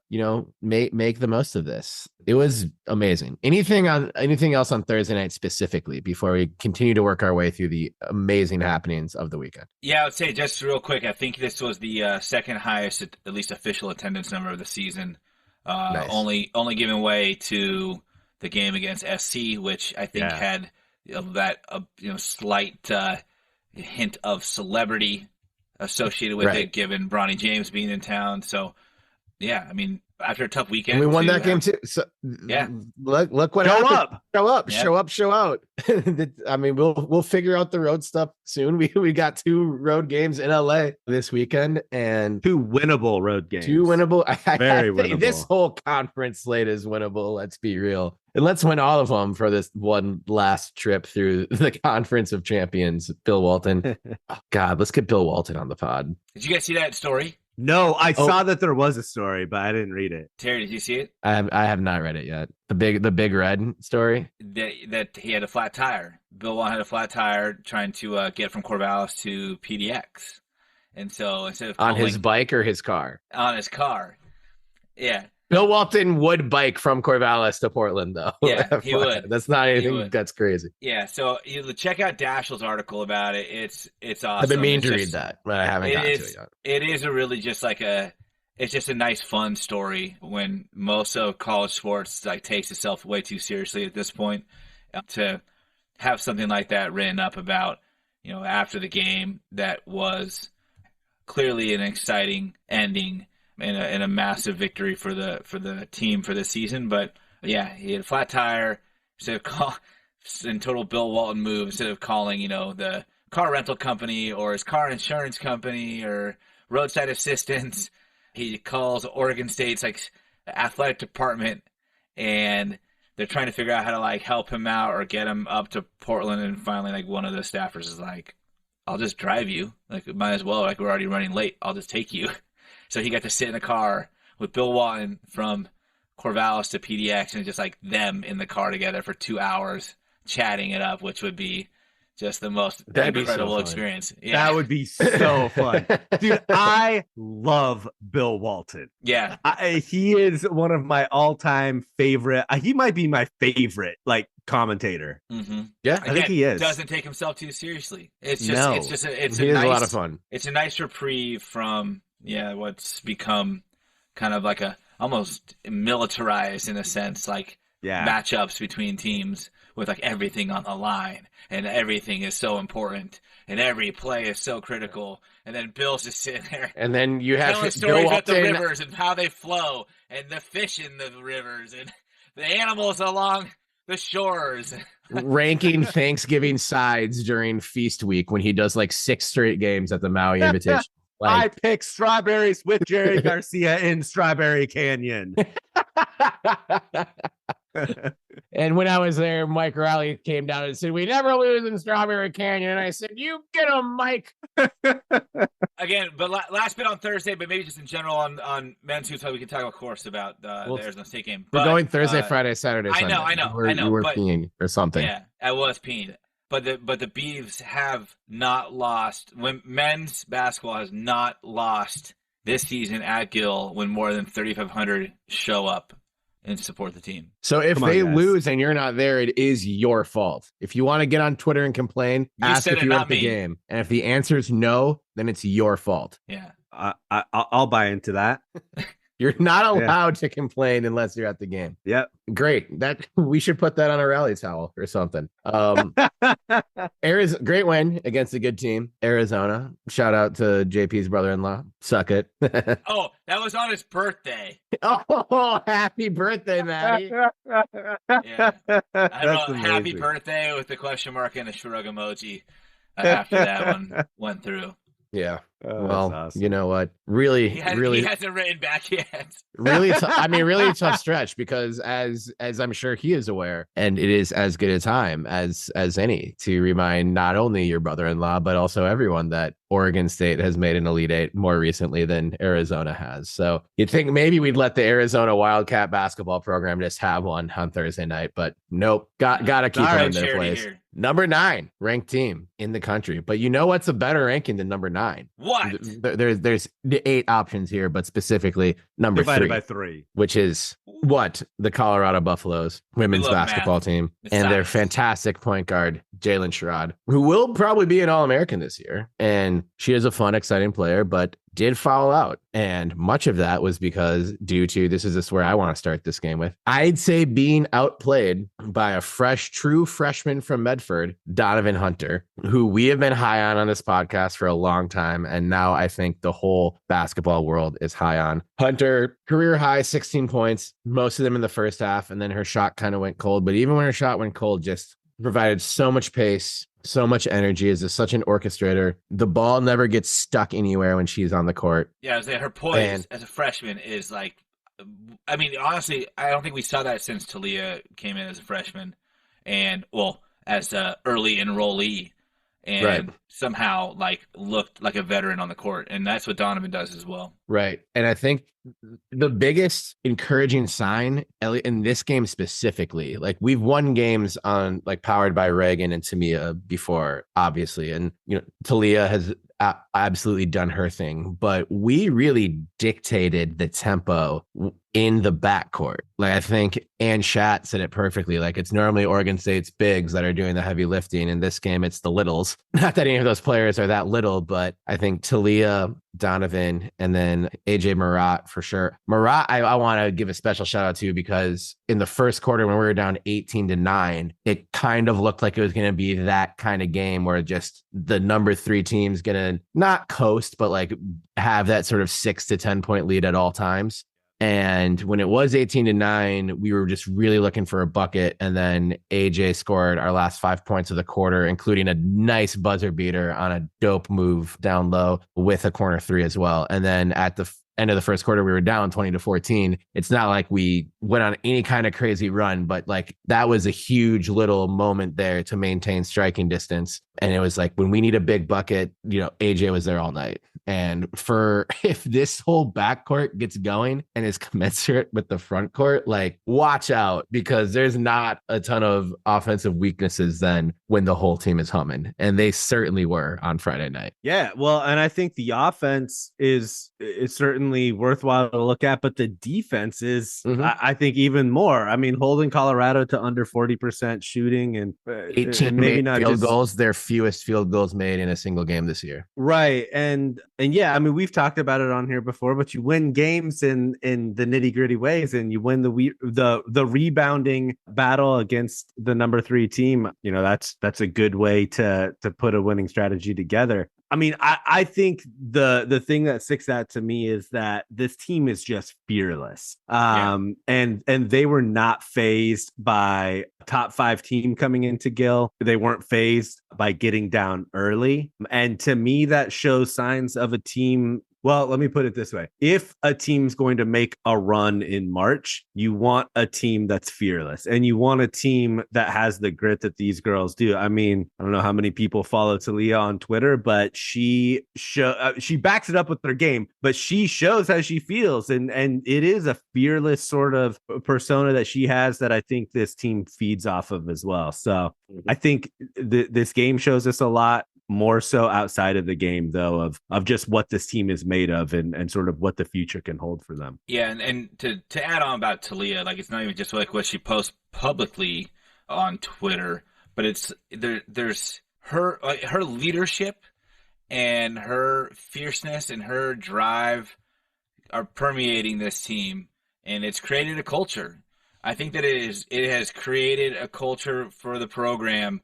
make the most of this. It was amazing. Anything else on Thursday night specifically before we continue to work our way through the amazing happenings of the weekend? Yeah, I would say just real quick, I think this was the second highest, at least official attendance number of the season. Nice. Only giving way to the game against SC, which I think had that slight hint of celebrity associated with it, given Bronny James being in town. So, yeah, I mean, after a tough weekend, and we won that game too. So look what happened. Show up, show out. I mean, we'll figure out the road stuff soon. We got 2 road games in LA this weekend and 2 winnable road games. 2 winnable. Very I think winnable. This whole conference slate is winnable. Let's be real. And let's win all of them for this one last trip through the Conference of Champions. Bill Walton. Oh, God, let's get Bill Walton on the pod. Did you guys see that story? No, I saw that there was a story, but I didn't read it. Terry, did you see it? I have not read it yet. The big red story? That he had a flat tire. Bill Walton had a flat tire trying to get from Corvallis to PDX. And so instead of on his bike or his car? On his car. Yeah. Bill Walton would bike from Corvallis to Portland, though. Yeah, he would. That's not anything that's crazy. Yeah, so check out Dashiell's article about it. It's awesome. I've been meaning to read that, but I haven't gotten to it yet. It is a really just like it's just a nice, fun story when most of college sports like takes itself way too seriously at this point. To have something like that written up about, after the game that was clearly an exciting ending and a massive victory for the team for this season. But yeah, he had a flat tire. In total Bill Walton move, instead of calling, the car rental company or his car insurance company or roadside assistance, he calls Oregon State's athletic department, and they're trying to figure out how to help him out or get him up to Portland. And finally, one of the staffers is like, "I'll just drive you. Might as well. We're already running late. I'll just take you." So he got to sit in a car with Bill Walton from Corvallis to PDX, and just them in the car together for 2 hours chatting it up, which would be just the most incredible experience. Yeah. That would be so fun. Dude, I love Bill Walton. Yeah. He is one of my all-time favorite. He might be my favorite, commentator. Mm-hmm. Yeah, I think he is. Doesn't take himself too seriously. It's a lot of fun. It's a nice reprieve from, what's become kind of a almost militarized in a sense, matchups between teams with everything on the line, and everything is so important, and every play is so critical, and then Bill's just sitting there, and then you have telling stories about the rivers and how they flow, and the fish in the rivers, and the animals along the shores, ranking Thanksgiving sides during feast week when he does 6 straight games at the Maui Invitation. I pick strawberries with Jerry Garcia in Strawberry Canyon. And when I was there, Mike Riley came down and said, "We never lose in Strawberry Canyon." And I said, "You get him, Mike." Again, but last bit on Thursday, but maybe just in general on men's hoops, we can talk, of course, about the Arizona State game. We're going Thursday, Friday, Saturday, Sunday. I know. You were peeing or something. Yeah, I was peeing. But the Beavs have not lost. When men's basketball has not lost this season at Gill when more than 3,500 show up and support the team. So if they lose and you're not there, it is your fault. If you want to get on Twitter and complain, ask if you were at the game. And if the answer is no, then it's your fault. Yeah. I'll buy into that. You're not allowed to complain unless you're at the game. Yep. Great. That we should put that on a rally towel or something. Arizona, great win against a good team. Arizona. Shout out to JP's brother-in-law. Suck it. Oh, that was on his birthday. Oh, happy birthday, Matty. Yeah. I don't know. Happy birthday with the question mark and a shrug emoji after that one went through. Yeah. Well, awesome. You know what? Really, he hasn't written back yet. Really tough stretch because as I'm sure he is aware, and it is as good a time as any to remind not only your brother-in-law, but also everyone that Oregon State has made an Elite Eight more recently than Arizona has. So you'd think maybe we'd let the Arizona Wildcat basketball program just have one on Thursday night, but nope. Gotta keep them in their place. Here. Number 9 ranked team in the country. But you know what's a better ranking than number 9? What? There's 8 options here, but specifically number divided 3. By 3. Which is what? The Colorado Buffaloes women's basketball team. And their fantastic point guard, Jalen Sherrod, who will probably be an All-American this year. And she is a fun, exciting player, but did foul out. And much of that was because due to, this is where I want to start this game with, I'd say being outplayed by a true freshman from Medford, Donovan Hunter, who we have been high on this podcast for a long time. And now I think the whole basketball world is high on Hunter. Career high 16 points, most of them in the first half. And then her shot kind of went cold. But even when her shot went cold, just provided so much pace, so much energy, is such an orchestrator. The ball never gets stuck anywhere when she's on the court. Yeah, her poise as a freshman is honestly, I don't think we saw that since Talia came in as a freshman and, as an early enrollee and somehow looked like a veteran on the court. And that's what Donovan does as well. Right. And I think the biggest encouraging sign in this game specifically, like we've won games on like powered by Reagan and Tamia before, obviously. And, Talia has absolutely done her thing, but we really dictated the tempo in the backcourt. Like I think Ann Schatt said it perfectly. Like it's normally Oregon State's bigs that are doing the heavy lifting. In this game, it's the littles. Not that any of those players are that little, but I think Talia, Donovan, and then AJ Marat for sure. Marat, I want to give a special shout out to because in the first quarter when we were down 18-9, it kind of looked like it was going to be that kind of game where just the number 3 team's going to not coast, but like have that sort of 6 to 10 point lead at all times. And when it was 18-9, we were just really looking for a bucket. And then AJ scored our last 5 points of the quarter, including a nice buzzer beater on a dope move down low with a corner 3 as well. And then at the end of the first quarter, we were down 20-14. It's not like we went on any kind of crazy run, but like that was a huge little moment there to maintain striking distance. And it was like, when we need a big bucket, AJ was there all night. And if this whole backcourt gets going and is commensurate with the front court, like watch out, because there's not a ton of offensive weaknesses then when the whole team is humming. And they certainly were on Friday night. Yeah, well, and I think the offense is certainly worthwhile to look at, but the defense is, I think, even more. I mean, holding Colorado to under 40% shooting and 18 maybe not field goals, their fewest field goals made in a single game this year. Right. And yeah, I mean, we've talked about it on here before, but you win games in the nitty gritty ways, and you win the rebounding battle against the number 3 team. That's a good way to put a winning strategy together. I mean, I think the thing that sticks out to me is that this team is just fearless. And they were not fazed by top 5 team coming into Gill. They weren't fazed by getting down early. And to me, that shows signs of a team. Well, let me put it this way. If a team's going to make a run in March, you want a team that's fearless, and you want a team that has the grit that these girls do. I mean, I don't know how many people follow Talia on Twitter, but she backs it up with their game, but she shows how she feels. And it is a fearless sort of persona that she has that I think this team feeds off of as well. So I think this game shows us a lot. More so outside of the game, though, of just what this team is made of and sort of what the future can hold for them. Yeah, and to add on about Talia, like it's not even just like what she posts publicly on Twitter, but it's there's her leadership and her fierceness and her drive are permeating this team, and it's created a culture. I think that it has created a culture for the program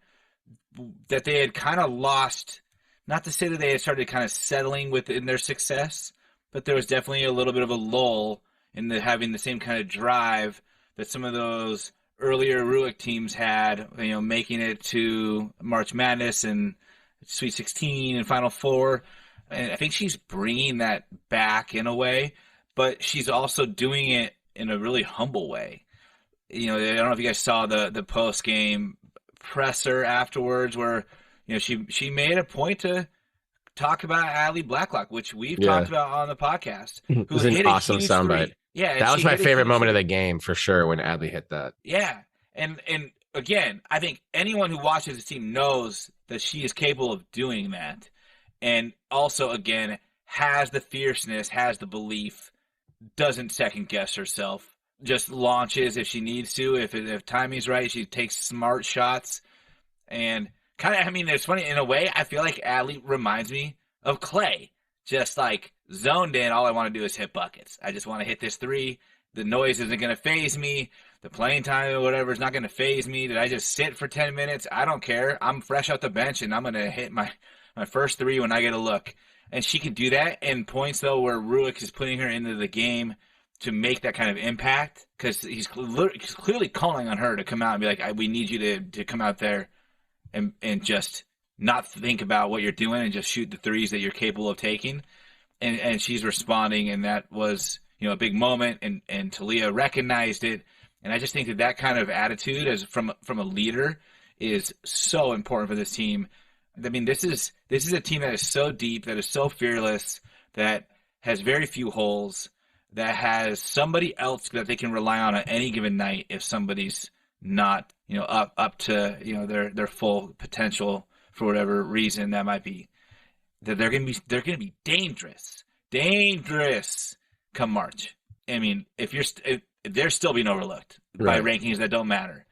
that they had kind of lost. Not to say that they had started kind of settling within their success, but there was definitely a little bit of a lull in having the same kind of drive that some of those earlier Ruick teams had, making it to March Madness and Sweet 16 and Final Four. And I think she's bringing that back in a way, but she's also doing it in a really humble way. I don't know if you guys saw the post-game presser afterwards where she made a point to talk about Adley Blacklock, which we've talked about on the podcast. It was an awesome soundbite. Yeah, that was my favorite moment of the game for sure when Adley hit that. Yeah, and again, I think anyone who watches this team knows that she is capable of doing that, and also again has the fierceness, has the belief, doesn't second guess herself. Just launches if she needs to. If timing's right, she takes smart shots. And kind of, I mean, it's funny, in a way, I feel like Adley reminds me of Clay. Just like zoned in, all I want to do is hit buckets. I just want to hit this 3. The noise isn't going to faze me. The playing time or whatever is not going to faze me. Did I just sit for 10 minutes? I don't care. I'm fresh off the bench, and I'm going to hit my first 3 when I get a look. And she can do that in points, though, where Ruick is putting her into the game to make that kind of impact, because he's clearly calling on her to come out and be like, we need you to come out there and just not think about what you're doing and just shoot the 3s that you're capable of taking. And she's responding, and that was a big moment, and Talia recognized it. And I just think that kind of attitude as from a leader is so important for this team. I mean, this is a team that is so deep, that is so fearless, that has very few holes, that has somebody else that they can rely on any given night if somebody's not, up to, their full potential for whatever reason that might be. That they're gonna be dangerous come March. I mean, if they're still being overlooked by rankings that don't matter.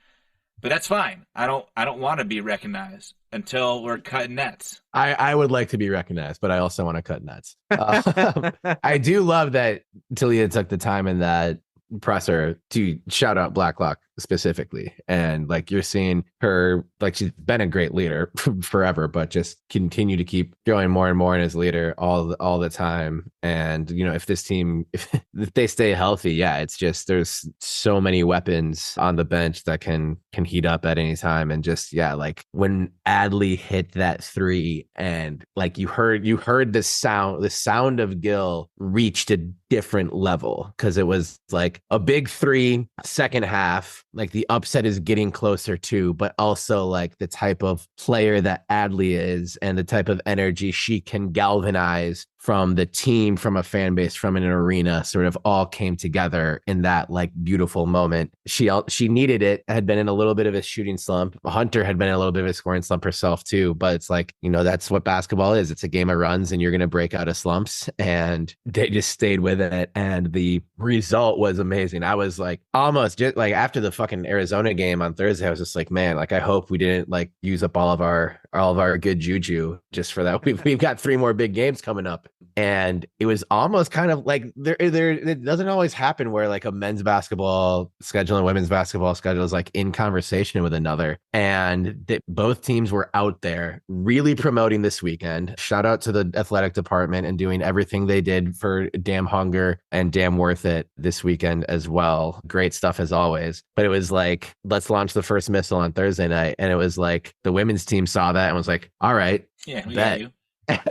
But that's fine. I don't want to be recognized until we're cutting nets. I would like to be recognized, but I also want to cut nets. I do love that Talia took the time in that presser to shout out Blacklock specifically, and like you're seeing her, like she's been a great leader forever, but just continue to keep growing more and more in as leader all the time. And if this team, if they stay healthy, it's just there's so many weapons on the bench that can heat up at any time. And just like when Adley hit that 3 and like you heard the sound of Gill reached a different level, because it was like a big 3 second half. Like the upset is getting closer to, but also like the type of player that Adley is and the type of energy she can galvanize from the team, from a fan base, from an arena, sort of all came together in that like beautiful moment. She needed it, had been in a little bit of a shooting slump. Hunter had been in a little bit of a scoring slump herself too, but it's like, that's what basketball is. It's a game of runs and you're going to break out of slumps, and they just stayed with it. And the result was amazing. I was like, almost just like after the fucking Arizona game on Thursday, I was just like, man, like I hope we didn't like use up all of our good juju just for that. We've got 3 more big games coming up. And it was almost kind of like there it doesn't always happen where like a men's basketball schedule and women's basketball schedule is like in conversation with another, and that both teams were out there really promoting this weekend. Shout out to the athletic department and doing everything they did for Damn Hunger and Damn Worth It this weekend as well. Great stuff as always. But it was like, let's launch the first missile on Thursday night, and it was like the women's team saw that and was like, all right, yeah, we bet. got you.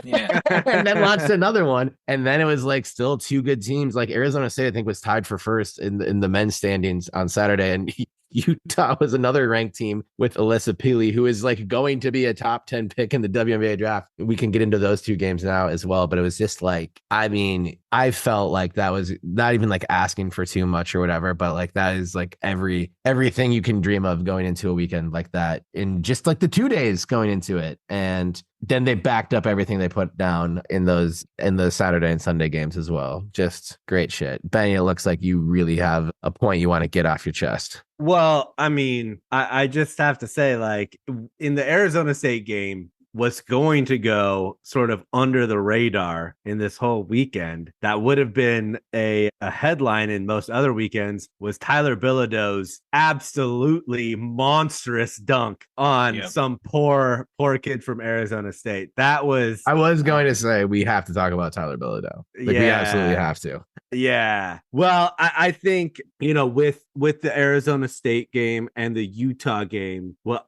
Yeah. And then launched another one, and then it was like still 2 good teams. Like Arizona State, I think, was tied for first in the men's standings on Saturday, and Utah was another ranked team with Alyssa Peely, who is like going to be a top 10 pick in the WNBA draft. We can get into those 2 games now as well, but it was just like, I mean, I felt like that was not even like asking for too much or whatever, but like that is like everything you can dream of going into a weekend like that in just like the 2 days going into it. And then they backed up everything they put down in the Saturday and Sunday games as well. Just great shit. Benny, it looks like you really have a point you want to get off your chest. Well, I mean, I just have to say, like, in the Arizona State game, what's going to go sort of under the radar in this whole weekend that would have been a headline in most other weekends was Tyler Bilodeau's absolutely monstrous dunk on some poor kid from Arizona State. That was... I was going to say we have to talk about Tyler Bilodeau. Like, we absolutely have to. Yeah. Well, I think, with the Arizona State game and the Utah game, well,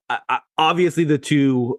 obviously the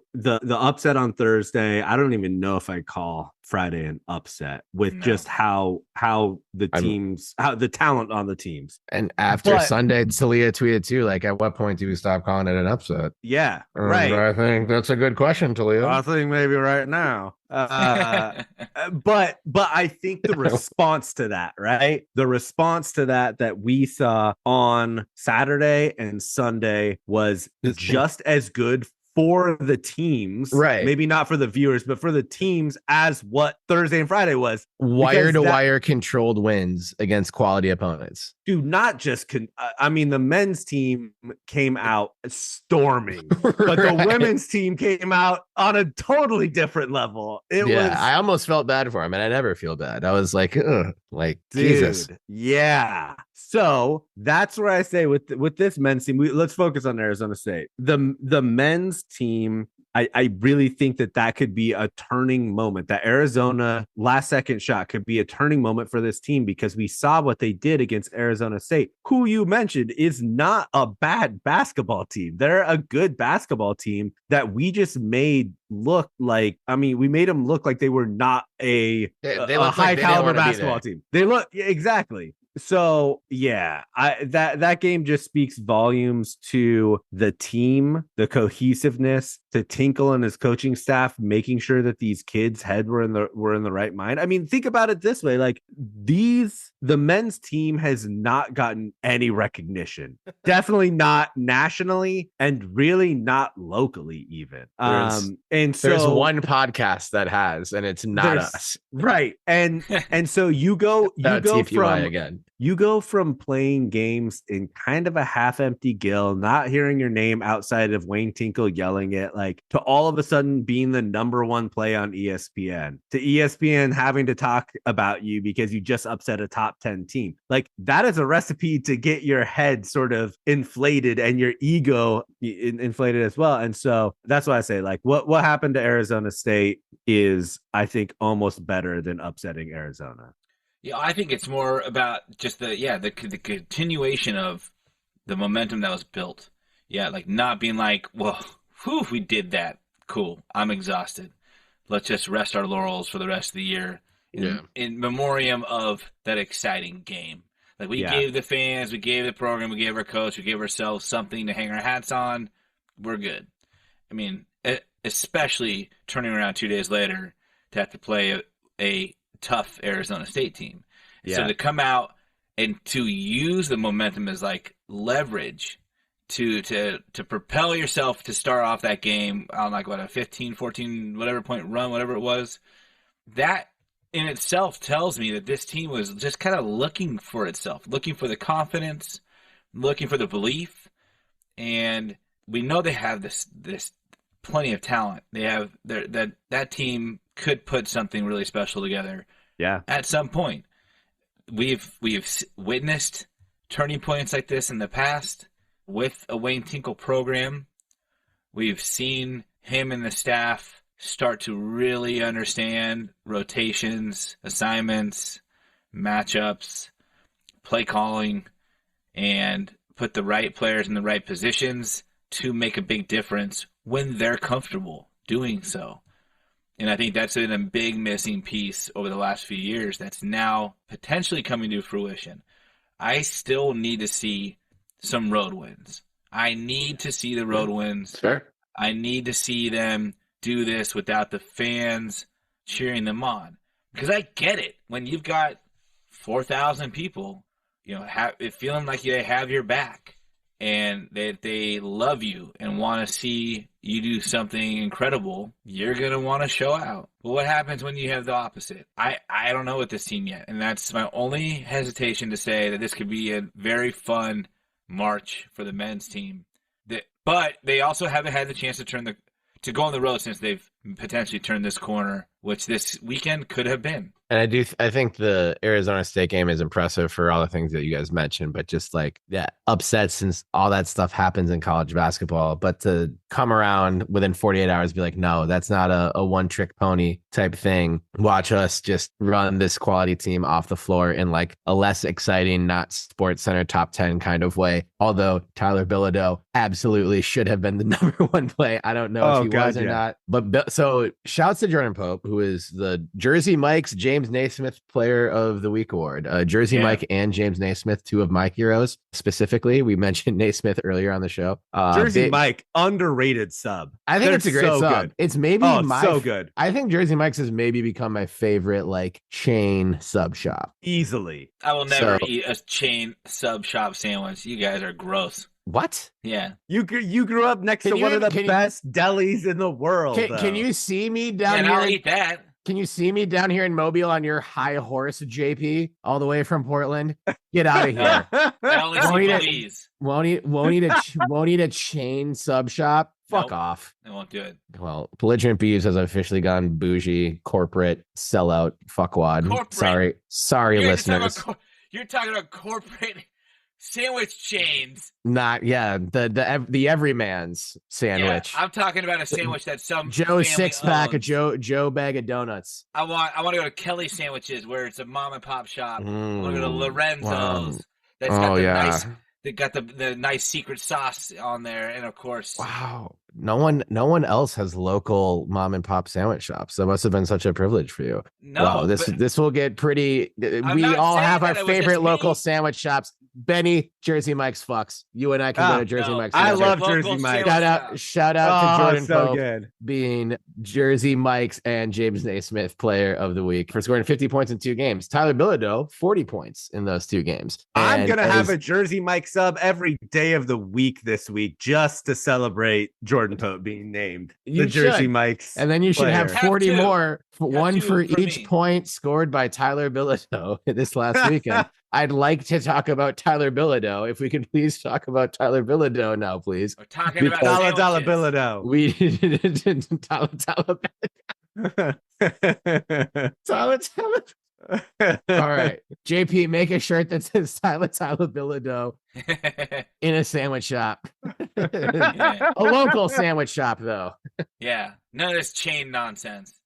upset on Thursday, I don't even know if I call Friday an upset with just how the teams, how the talent on the teams. And after Sunday, Talia tweeted too, like, at what point do we stop calling it an upset? Yeah, right. I think that's a good question, Talia. I think maybe right now. But I think the response to that, right? The response to that we saw on Saturday and Sunday was just as good for the teams, right? Maybe not for the viewers, but for the teams as what Thursday and Friday was. Wire to wire controlled wins against quality opponents. Dude, not just I mean, the men's team came out storming, but the women's team came out on a totally different level. I almost felt bad for him, and I never feel bad. I was like, ugh, like, dude, Jesus. Yeah. So that's where I say with this men's team, let's focus on Arizona State. The men's team, I really think that could be a turning moment. That Arizona last second shot could be a turning moment for this team, because we saw what they did against Arizona State, who you mentioned is not a bad basketball team. They're a good basketball team that we just made look like, I mean, we made them look like they were not a high caliber basketball team. They look, exactly. So yeah, that game just speaks volumes to the team, the cohesiveness, to Tinkle and his coaching staff making sure that these kids' head were in the right mind. I mean, think about it this way: like the men's team has not gotten any recognition. Definitely not nationally, and really not locally even. And so there's one podcast that has, and it's not us, right? And so you go from playing games in kind of a half-empty Gill, not hearing your name outside of Wayne Tinkle yelling it, like, to all of a sudden being the number one play on ESPN, to ESPN having to talk about you because you just upset a top 10 team. Like, that is a recipe to get your head sort of inflated and your ego inflated as well. And so that's why I say, like, what happened to Arizona State is, I think, almost better than upsetting Arizona. Yeah, I think it's more about just the continuation of the momentum that was built. Yeah, like not being like, well, whew, we did that. Cool. I'm exhausted. Let's just rest our laurels for the rest of the year in memoriam of that exciting game. Like we gave the fans, we gave the program, we gave our coach, we gave ourselves something to hang our hats on. We're good. I mean, especially turning around 2 days later to have to play a tough Arizona State team. Yeah. So to come out and to use the momentum as like leverage to propel yourself to start off that game on like a 15, 14, whatever point run, whatever it was, that in itself tells me that this team was just kind of looking for itself, looking for the confidence, looking for the belief. And we know they have this plenty of talent. They have that team could put something really special together. Yeah. At some point, we've witnessed turning points like this in the past with a Wayne Tinkle program. We've seen him and the staff start to really understand rotations, assignments, matchups, play calling, and put the right players in the right positions to make a big difference when they're comfortable doing so. And I think that's been a big missing piece over the last few years that's now potentially coming to fruition. I still need to see some road wins. I need to see the road wins. Fair. I need to see them do this without the fans cheering them on. Because I get it. When you've got 4,000 people, feeling like they have your back and that they love you and want to see you do something incredible, you're going to want to show out. But what happens when you have the opposite? I don't know with this team yet, and that's my only hesitation to say that this could be a very fun March for the men's team. But they also haven't had the chance to go on the road since they've potentially turned this corner, which this weekend could have been. And I think the Arizona State game is impressive for all the things that you guys mentioned, but just like that upset since all that stuff happens in college basketball. But to come around within 48 hours, be like, no, that's not a one-trick pony type thing. Watch us just run this quality team off the floor in like a less exciting, not Sports Center top 10 kind of way. Although Tyler Bilodeau absolutely should have been the number one play. I don't know if he was or not. But so shouts to Jordan Pope, who is the Jersey Mike's James Naismith Player of the Week award. Jersey Mike and James Naismith, two of my heroes. Specifically, we mentioned Naismith earlier on the show. Jersey Mike, underrated sub. I think it's a great sub. Good. It's maybe so good. I think Jersey Mike's has maybe become my favorite like chain sub shop. Easily. I will never eat a chain sub shop sandwich. You guys are gross. What? Yeah. You grew up next to one of the best delis in the world. Can you see me down here? I'll eat that. Can you see me down here in Mobile on your high horse, JP, all the way from Portland? Get out of here. Won't eat a chain sub shop? Fuck off. I won't do it. Well, Belligerent Beeves has officially gone bougie, corporate, sellout, fuckwad. Corporate. Sorry, listeners. You're talking about corporate sandwich chains. The everyman's sandwich. Yeah, I'm talking about a sandwich that some Joe six pack of Joe bag of donuts. I want to go to Kelly Sandwiches where it's a mom and pop shop. I want to go to Lorenzo's. Wow. They got the nice secret sauce on there, and of course, wow, no one else has local mom and pop sandwich shops. That must have been such a privilege for you. No, wow, this will get pretty. We all have our favorite local sandwich shops. Benny, Jersey Mike's fucks. You and I can go to Jersey Mike's. I together. love Local Jersey Mike. sandwich Shout out to Jordan so Pope good. being Jersey Mike's and James Naismith player of the week for scoring 50 points in 2 games. Tyler Bilodeau, 40 points in those 2 games. I'm And going to have as- a Jersey Mike sub every day of the week this week just to celebrate Jordan Pope being named You the Jersey should. Mike's. And then you should have player. 40 Have two. more, one two for for each me. point scored by Tyler Bilodeau this last weekend. I'd like to talk about Tyler Bilodeau. If we could please talk about Tyler Bilodeau now, please. We're talking about Dollar sandwiches. Bilodeau. We Tyler. All right. JP, make a shirt that says Tyler Bilodeau in a sandwich shop. Yeah. A local sandwich shop, though. Yeah. None of this chain nonsense.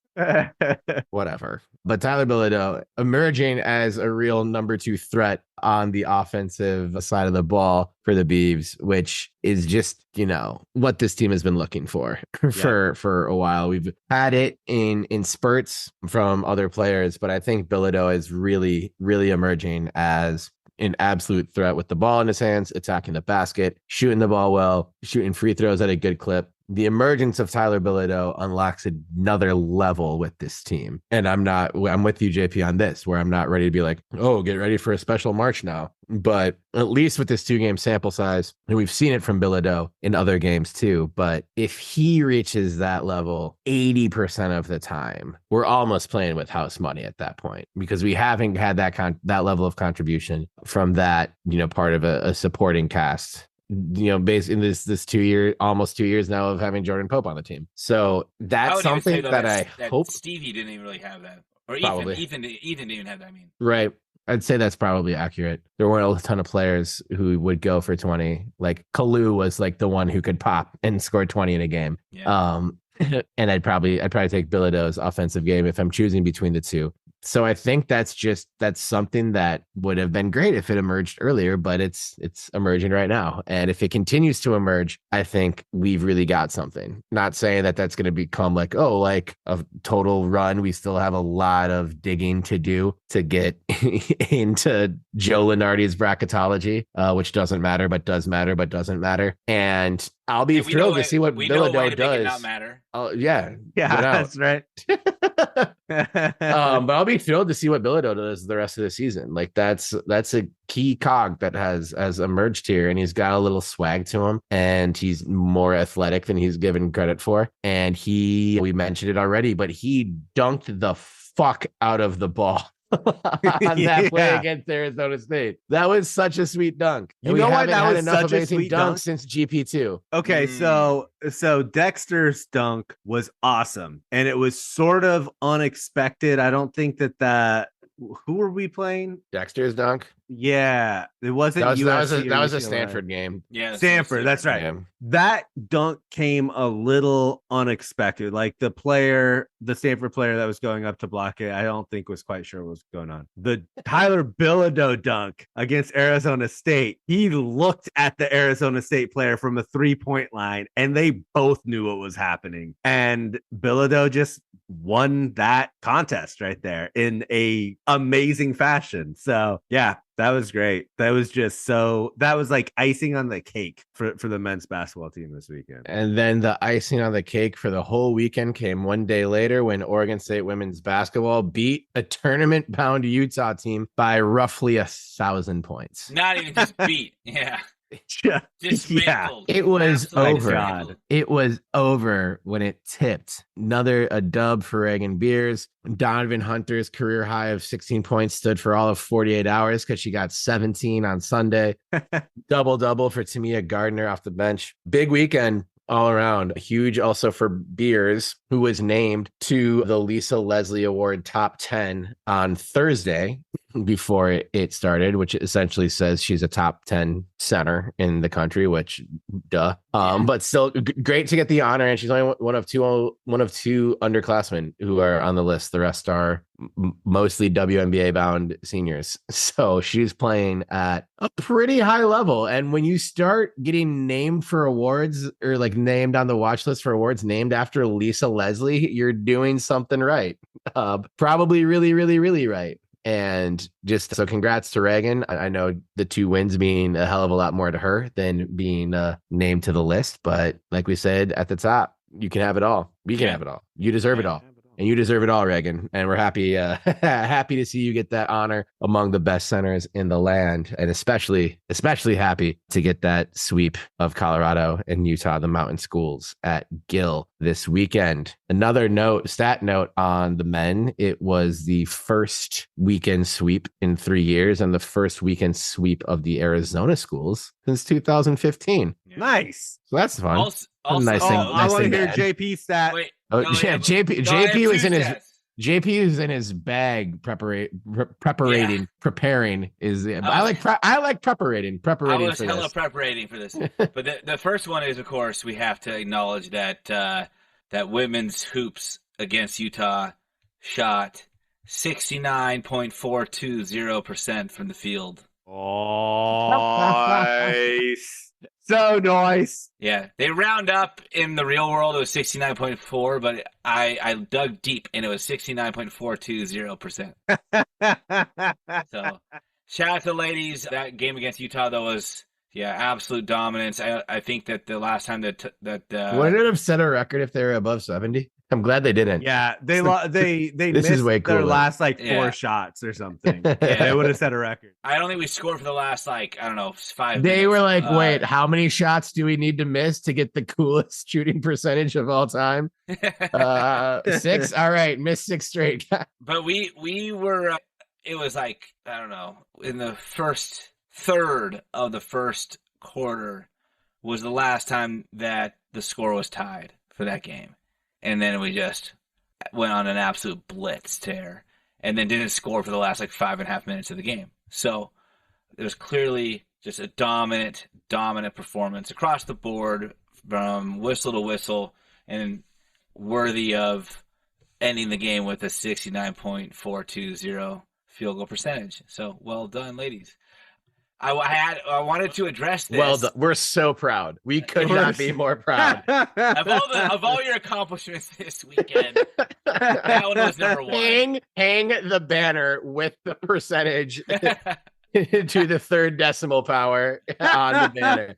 Whatever. But Tyler Bilodeau emerging as a real number 2 threat on the offensive side of the ball for the Beavs, which is just, what this team has been looking for for a while. We've had it in spurts from other players, but I think Bilodeau is really, really emerging as an absolute threat with the ball in his hands, attacking the basket, shooting the ball well, shooting free throws at a good clip. The emergence of Tyler Bilodeau unlocks another level with this team. And I'm with you, JP, on this, where I'm not ready to be like, oh, get ready for a special March now. But at least with this 2-game sample size, and we've seen it from Bilodeau in other games too. But if he reaches that level 80% of the time, we're almost playing with house money at that point, because we haven't had that level of contribution from that, part of a supporting cast. Based in this almost 2 years now of having Jordan Pope on the team. So that's something that I hope Stevie didn't even really have that. Or Probably. Ethan didn't even have that, I mean. Right. I'd say that's probably accurate. There weren't a ton of players who would go for 20. Like Kalu was like the one who could pop and score 20 in a game. Yeah. And I'd probably take Bilodeau's offensive game if I'm choosing between the two. So I think that's something that would have been great if it emerged earlier, but it's emerging right now. And if it continues to emerge, I think we've really got something. Not saying that that's going to become like a total run. We still have a lot of digging to do to get into Joe Lunardi's bracketology, which doesn't matter, but does matter, but doesn't matter. And I'll be thrilled to see what Bilodeau does. Not matter. Oh yeah, that's right. But I'll be thrilled to see what Bilodeau does the rest of the season. Like that's a key cog that has emerged here, and he's got a little swag to him, and he's more athletic than he's given credit for. And we mentioned it already, but he dunked the fuck out of the ball on that play against Arizona State. That was such a sweet dunk. You know why that was such a sweet dunk? Since GP2. Okay, so Dexter's dunk was awesome, and it was sort of unexpected. I don't think that who were we playing? Dexter's dunk. Yeah, it wasn't. That was a Stanford game. Yeah, Stanford. That's right. Yeah. That dunk came a little unexpected. Like the Stanford player that was going up to block it, I don't think was quite sure what was going on. The Tyler Bilodeau dunk against Arizona State, he looked at the Arizona State player from a 3-point line, and they both knew what was happening. And Bilodeau just won that contest right there in a amazing fashion. So yeah. That was great. That was like icing on the cake for the men's basketball team this weekend. And then the icing on the cake for the whole weekend came one day later when Oregon State women's basketball beat a tournament-bound Utah team by roughly 1,000 points. Not even just beat. Yeah. Yeah. It was over. God. It was over when it tipped. A dub for Reagan Beers. Donovan Hunter's career high of 16 points stood for all of 48 hours because she got 17 on Sunday. Double for Tamia Gardner off the bench. Big weekend all around. Huge also for Beers, who was named to the Lisa Leslie Award top 10 on Thursday before it started, which essentially says she's a top 10 center in the country, which duh. But still great to get the honor. And she's only one of two underclassmen who are on the list. The rest are mostly WNBA bound seniors. So she's playing at a pretty high level. And when you start getting named for awards or like named on the watch list for awards named after Lisa Leslie, you're doing something right. Probably really, really, really right. And just so congrats to Reagan. I know the 2 wins mean a hell of a lot more to her than being named to the list. But like we said at the top, you can have it all. We can have it all. You deserve it all. And you deserve it all, Reagan. And we're happy happy to see you get that honor among the best centers in the land. And especially happy to get that sweep of Colorado and Utah, the mountain schools at Gill this weekend. Another stat note on the men, it was the first weekend sweep in 3 years and the first weekend sweep of the Arizona schools since 2015. Yeah. Nice. So that's fun. Also, Nice thing. I Nice want to thing hear add. JP stat. Wait, Oh, go yeah, ahead. JP was in his Stats. JP is in his bag preparing is I like preparating I was for hella this. preparating for this. But the first one is, of course, we have to acknowledge that that women's hoops against Utah shot 69.420% from the field. Nice. So nice. Yeah, they round up in the real world. It was 69.4, but I dug deep and it was 69.420%. So shout out to the ladies. That game against Utah, though, was absolute dominance. I think that the last time Wouldn't it have set a record if they were above 70? I'm glad they didn't. Yeah, they This is missed way their cooler. last like 4 Yeah. shots or something. They would have set a record. I don't think we scored for the last 5 They minutes. were like, wait, how many shots do we need to miss to get the coolest shooting percentage of all time? 6? All right, missed 6 straight. But we were, it was like, I don't know, in the first third of the first quarter was the last time that the score was tied for that game. And then we just went on an absolute blitz tear and then didn't score for the last 5.5 minutes of the game. So it was clearly just a dominant performance across the board from whistle to whistle and worthy of ending the game with a 69.420 field goal percentage. So well done, ladies. I wanted to address this. Well done. We're so proud. We could not be more proud. Of all your accomplishments this weekend, that one was number 1. Hang the banner with the percentage to the 3rd decimal power on the banner.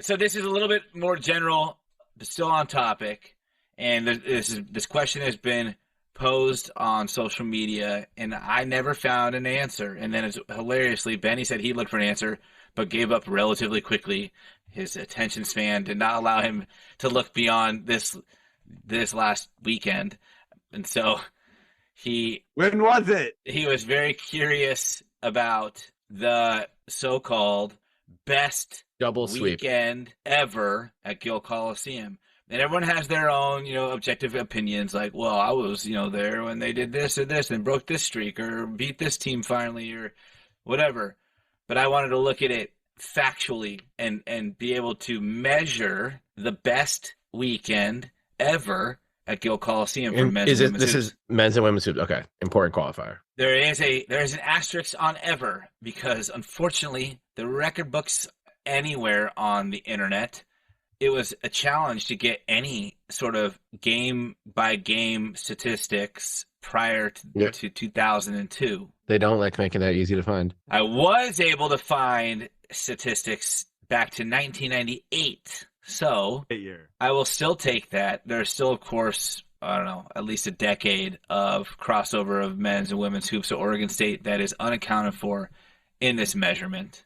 So this is a little bit more general, but still on topic. And this question has been posed on social media, and I never found an answer. And then hilariously, Benny said he looked for an answer, but gave up relatively quickly. His attention span did not allow him to look beyond this last weekend. And so When was it? he was very curious about the so-called best Double sweep. weekend ever at Gill Coliseum. And everyone has their own, objective opinions. Like, well, I was, there when they did this or this and broke this streak or beat this team finally or whatever. But I wanted to look at it factually and be able to measure the best weekend ever at Gill Coliseum for men's and women's This is men's and women's hoops. Okay, important qualifier. There is an asterisk on ever because unfortunately the record books anywhere on the internet, it was a challenge to get any sort of game-by-game statistics prior to 2002. They don't like making that easy to find. I was able to find statistics back to 1998. So I will still take that. There's still, of course, I don't know, at least a decade of crossover of men's and women's hoops at Oregon State that is unaccounted for in this measurement.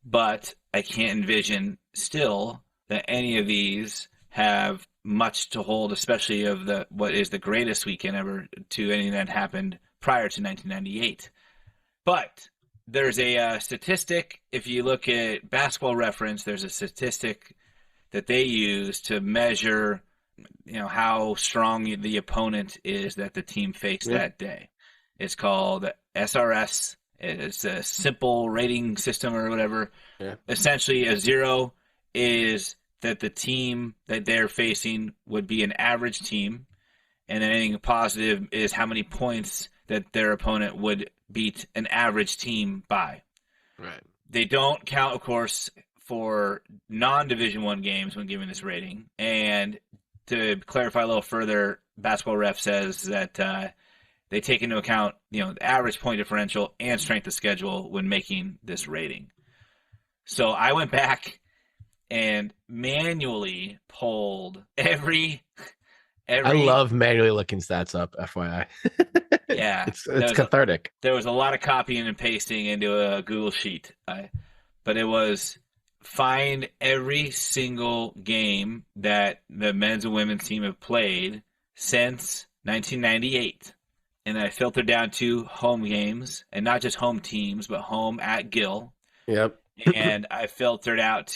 But I can't envision still that any of these have much to hold, especially of what is the greatest weekend ever to anything that happened prior to 1998. But there's a statistic. If you look at Basketball Reference, there's a statistic that they use to measure, how strong the opponent is that the team faced that day. It's called SRS. It's a simple rating system or whatever. Yeah. Essentially, a 0 is that the team that they're facing would be an average team, and then anything positive is how many points that their opponent would beat an average team by. Right. They don't count, of course, for non-Division I games when giving this rating. And to clarify a little further, Basketball Ref says that they take into account, the average point differential and strength of schedule when making this rating. So I went back and manually pulled every I love manually looking stats up, FYI. Yeah. It's cathartic. There was a lot of copying and pasting into a Google Sheet. But it was find every single game that the men's and women's team have played since 1998. And I filtered down to home games, and not just home teams, but home at Gill. Yep. And I filtered out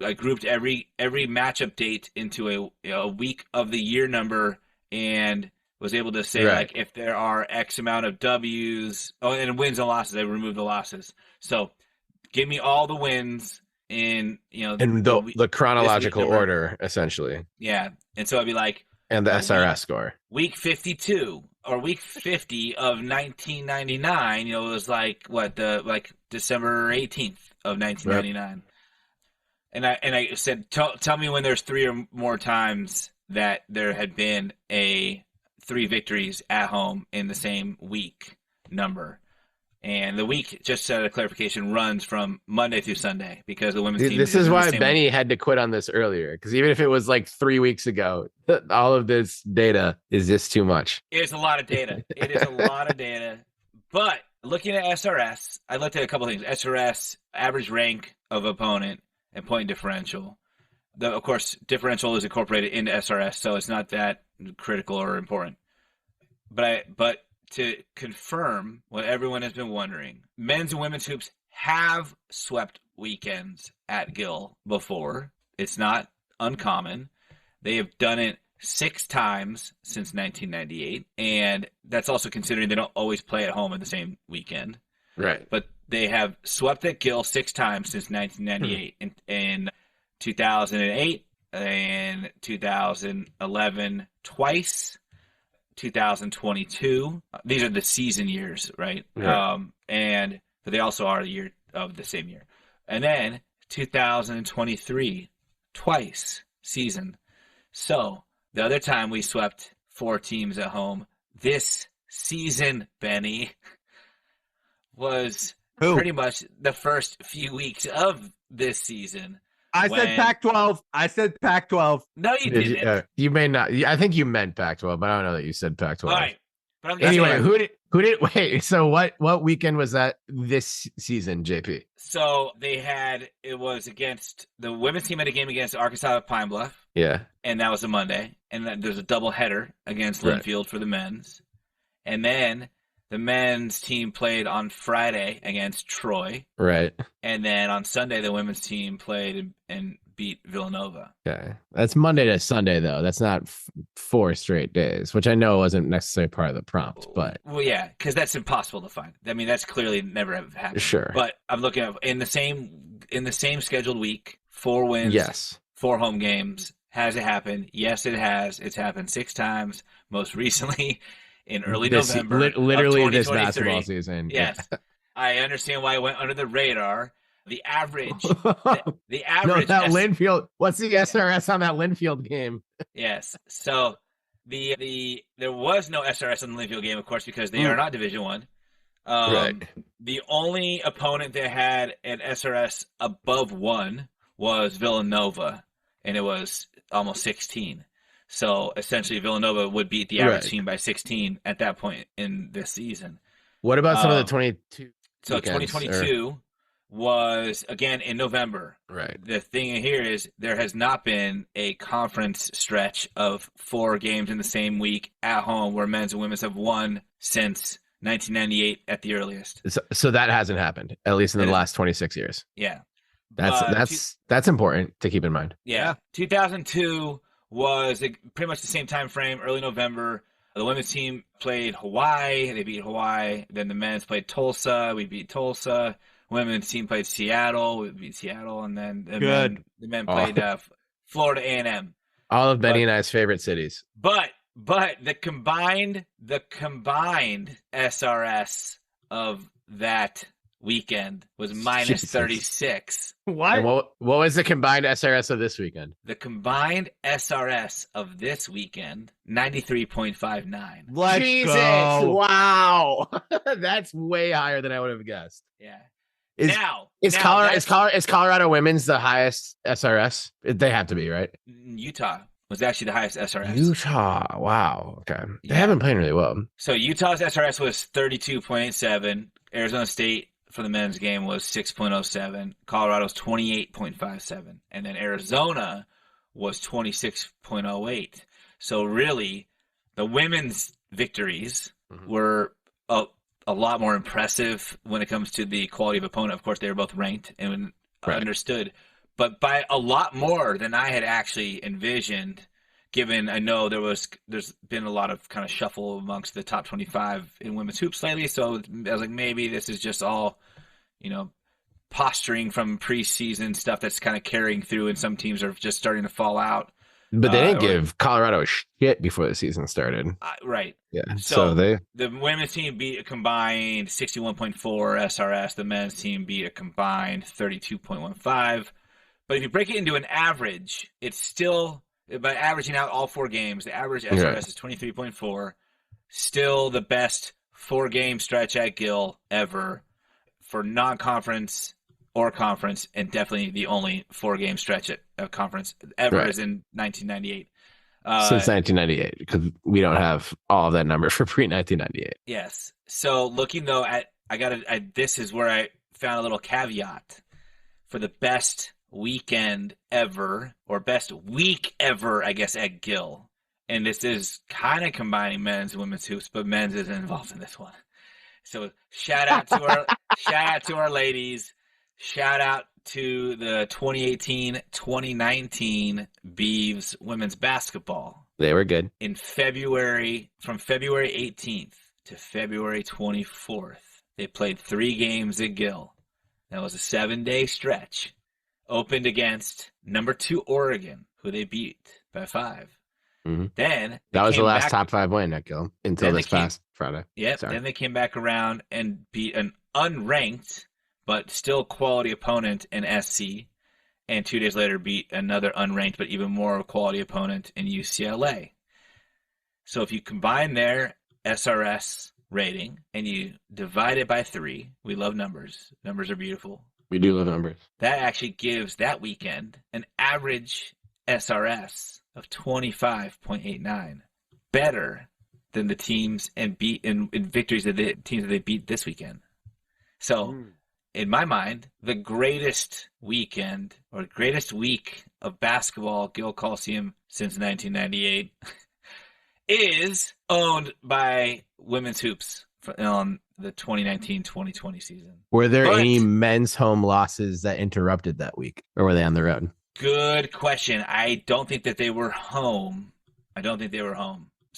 I grouped every matchup date into a week of the year number, and was able to say, like, if there are X amount of W's, and wins and losses, I removed the losses. So give me all the wins in, in the chronological order, essentially. Yeah. And so I'd be like, and the SRS score. Week 52 or week 50 of 1999, it was like December 18th of 1999. Yep. And I said, tell me when there's 3 or more times that there had been 3 victories at home in the same week number. And the week, just a clarification, runs from Monday through Sunday because the women's team. This is why Benny had to quit on this earlier, because even if it was like 3 weeks ago, all of this data is just too much. It's a lot of data. It is a lot of data. But looking at SRS, I looked at a couple things. SRS, average rank of opponent, and point differential. Of course, differential is incorporated into SRS, so it's not that critical or important. But to confirm what everyone has been wondering, men's and women's hoops have swept weekends at Gill before. It's not uncommon. They have done it 6 times since 1998, and that's also considering they don't always play at home in the same weekend. Right. But they have swept at Gill 6 times since 1998. In 2008 and 2011 twice. 2022. These are the season years, right? Yeah. But they also are the year of the same year. And then 2023 twice season. So the other time we swept 4 teams at home this season, Benny, was pretty much the first few weeks of this season. I said Pac-12. I said Pac-12. No, you didn't. You may not. I think you meant Pac-12, but I don't know that you said Pac-12. All right. But I'm just anyway, saying, who did wait? So what weekend was that this season, JP? So it was against the women's team, had a game against Arkansas Pine Bluff. Yeah. And that was a Monday. And then there's a double header against Linfield for the men's. And then the men's team played on Friday against Troy. Right. And then on Sunday, the women's team played and beat Villanova. Okay. That's Monday to Sunday, though. That's not 4 straight days, which I know wasn't necessarily part of the prompt. But well, yeah, because that's impossible to find. I mean, that's clearly never happened. Sure. But I'm looking at in the same scheduled week, 4 wins, yes, 4 home games. Has it happened? Yes, it has. It's happened 6 times. Most recently in early November. Literally this basketball season. Yes. Yeah. I understand why it went under the radar. The average. the No, average. that Linfield. What's the SRS on that Linfield game? Yes. So there was no SRS on the Linfield game, of course, because they are not Division One. Right. The only opponent that had an SRS above 1 was Villanova, and it was almost 16. So essentially, Villanova would beat the average team by 16 at that point in this season. What about some of the 22? So 2022 was again in November. Right. The thing here is there has not been a conference stretch of 4 games in the same week at home where men's and women's have won since 1998 at the earliest. So that hasn't happened, at least in the last 26 years. Yeah. That's important to keep in mind. Yeah. 2002 was pretty much the same time frame, early November. The women's team played Hawaii. They beat Hawaii. Then the men's played Tulsa. We beat Tulsa. Women's team played Seattle. We beat Seattle. And then the men played Florida A&M. All of Benny and I's favorite cities. But the combined SRS of that weekend was minus Jesus. 36. And what was the combined SRS of this weekend? The combined SRS of this weekend, 93.59. Let's Jesus! go. Wow, that's way higher than I would have guessed. Yeah. Is Colorado women's the highest SRS? They have to be, right? Utah was actually the highest SRS. Utah. Wow. Okay. They Yeah. haven't played really well. So Utah's SRS was 32.87. Arizona State for the men's game was 6.07. Colorado's 28.57. And then Arizona was 26.08. So really, the women's victories were a lot more impressive when it comes to the quality of opponent. Of course, they were both ranked and understood, but by a lot more than I had actually envisioned, given I know there's been a lot of kind of shuffle amongst the top 25 in women's hoops lately. So I was like, maybe this is just all, posturing from preseason stuff that's kind of carrying through, and some teams are just starting to fall out. But they didn't give Colorado shit before the season started. Right. Yeah. So the women's team beat a combined 61.4 SRS. The men's team beat a combined 32.15. But if you break it into an average, it's still, by averaging out all 4 games, the average SRS is 23.4. Still the best 4-game stretch at Gill ever for non-conference or conference, and definitely the only 4-game stretch at conference ever is in 1998. Since 1998, because we don't have all of that number for pre-1998. Yes. So looking though at, this is where I found a little caveat for the best weekend ever, or best week ever, I guess, at Gill. And this is kind of combining men's and women's hoops, but men's isn't involved in this one. So shout out to our ladies. Shout out to the 2018-2019 Beavs women's basketball. They were good. In February, from February 18th to February 24th, they played 3 games at Gill. That was a 7-day stretch. Opened against number 2 Oregon, who they beat by 5. Mm-hmm. Then that was the last top 5 win at Gill until this past Friday. Yep. Then they came back around and beat an unranked but still quality opponent in SC, and 2 days later beat another unranked but even more quality opponent in UCLA. So if you combine their SRS rating and you divide it by 3, we love numbers. Numbers are beautiful. We do love numbers. That actually gives that weekend an average SRS of 25.89, better than the teams in victories of the teams that they beat this weekend. So in my mind, the greatest weekend or greatest week of basketball, Gill Coliseum, since 1998 is owned by women's hoops on the 2019-2020 season. Were there any men's home losses that interrupted that week, or were they on the road? Good question. I don't think that they were home.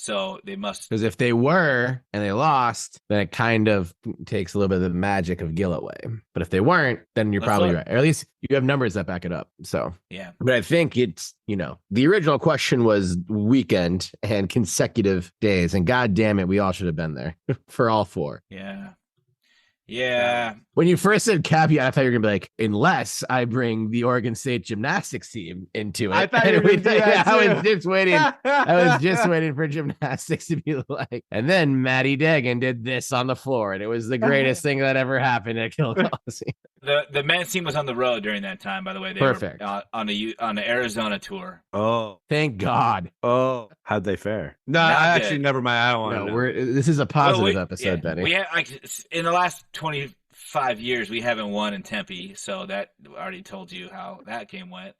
So they must. Because if they were and they lost, then it kind of takes a little bit of the magic of Gill away. But if they weren't, then you're probably right. Or at least you have numbers that back it up. So yeah. But I think it's, the original question was weekend and consecutive days. And God damn it, we all should have been there for all 4. Yeah. Yeah. When you first said caveat, I thought you were gonna be like, unless I bring the Oregon State gymnastics team into it. I thought you were gonna do that too. I was just waiting for gymnastics to be like, and then Maddie Dagan did this on the floor, and it was the greatest thing that ever happened at Gill Coliseum. The men's team was on the road during that time, by the way. They Perfect. were on the Arizona tour. Oh, thank God. Oh, how'd they fare? No, actually never mind. I don't want to know. This is a positive episode, Benny. We have, in the last 25 years, we haven't won in Tempe, so that I already told you how that game went.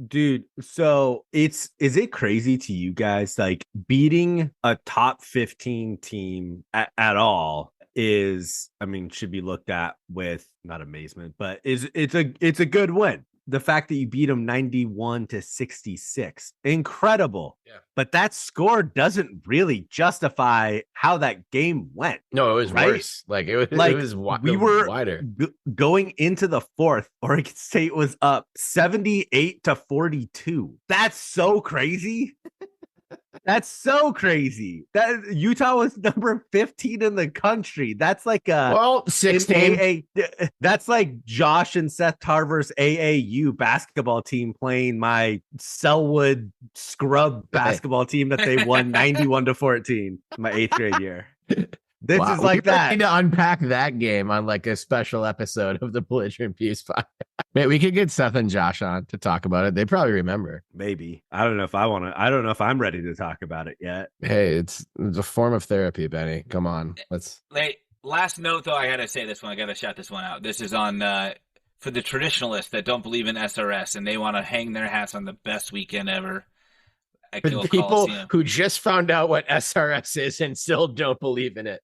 Dude, so is it crazy to you guys, like, beating a top 15 team at all should be looked at with not amazement, but it's a good win. The fact that you beat them 91-66, incredible. Yeah. But that score doesn't really justify how that game went. No, it was worse. Like it was we were wider. Going into the 4th, Oregon State was up 78-42. That's so crazy. That's so crazy. That Utah was number 15 in the country. That's like a 16. That's like Josh and Seth Tarver's AAU basketball team playing my Selwood scrub basketball team that they won 91-14 my 8th grade year. This is like that. We need to unpack that game on like a special episode of the Belligerent Peeps podcast. Man, we could get Seth and Josh on to talk about it. They probably remember. Maybe. I don't know if I want to. I don't know if I'm ready to talk about it yet. Hey, it's a form of therapy, Benny. Come on. Let's. Last note, though, I got to say this one. I got to shout this one out. This is on for the traditionalists that don't believe in SRS and they want to hang their hats on the best weekend ever. For the people who just found out what SRS is and still don't believe in it.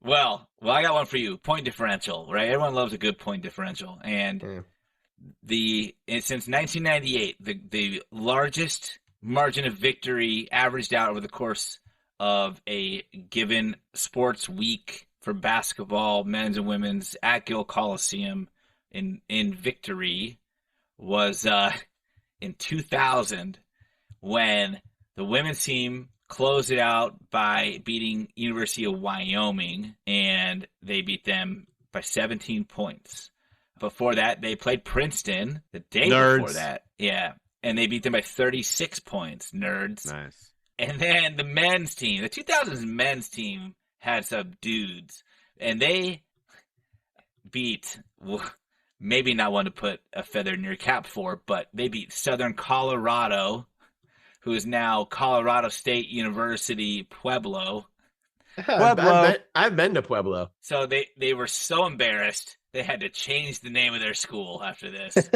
Well, I got one for you. Point differential, right? Everyone loves a good point differential. And since 1998, the largest margin of victory averaged out over the course of a given sports week for basketball, men's and women's, at Gill Coliseum in victory was in 2000, when the women's team closed it out by beating University of Wyoming, and they beat them by 17 points. Before that, they played Princeton the day before that. Yeah, and they beat them by 36 points. Nerds. Nice. And then the men's team, the 2000s men's team, had some dudes, and they beat... maybe not one to put a feather in your cap for, but they beat Southern Colorado, who is now Colorado State University Pueblo. I've been to Pueblo. So they were so embarrassed, they had to change the name of their school after this.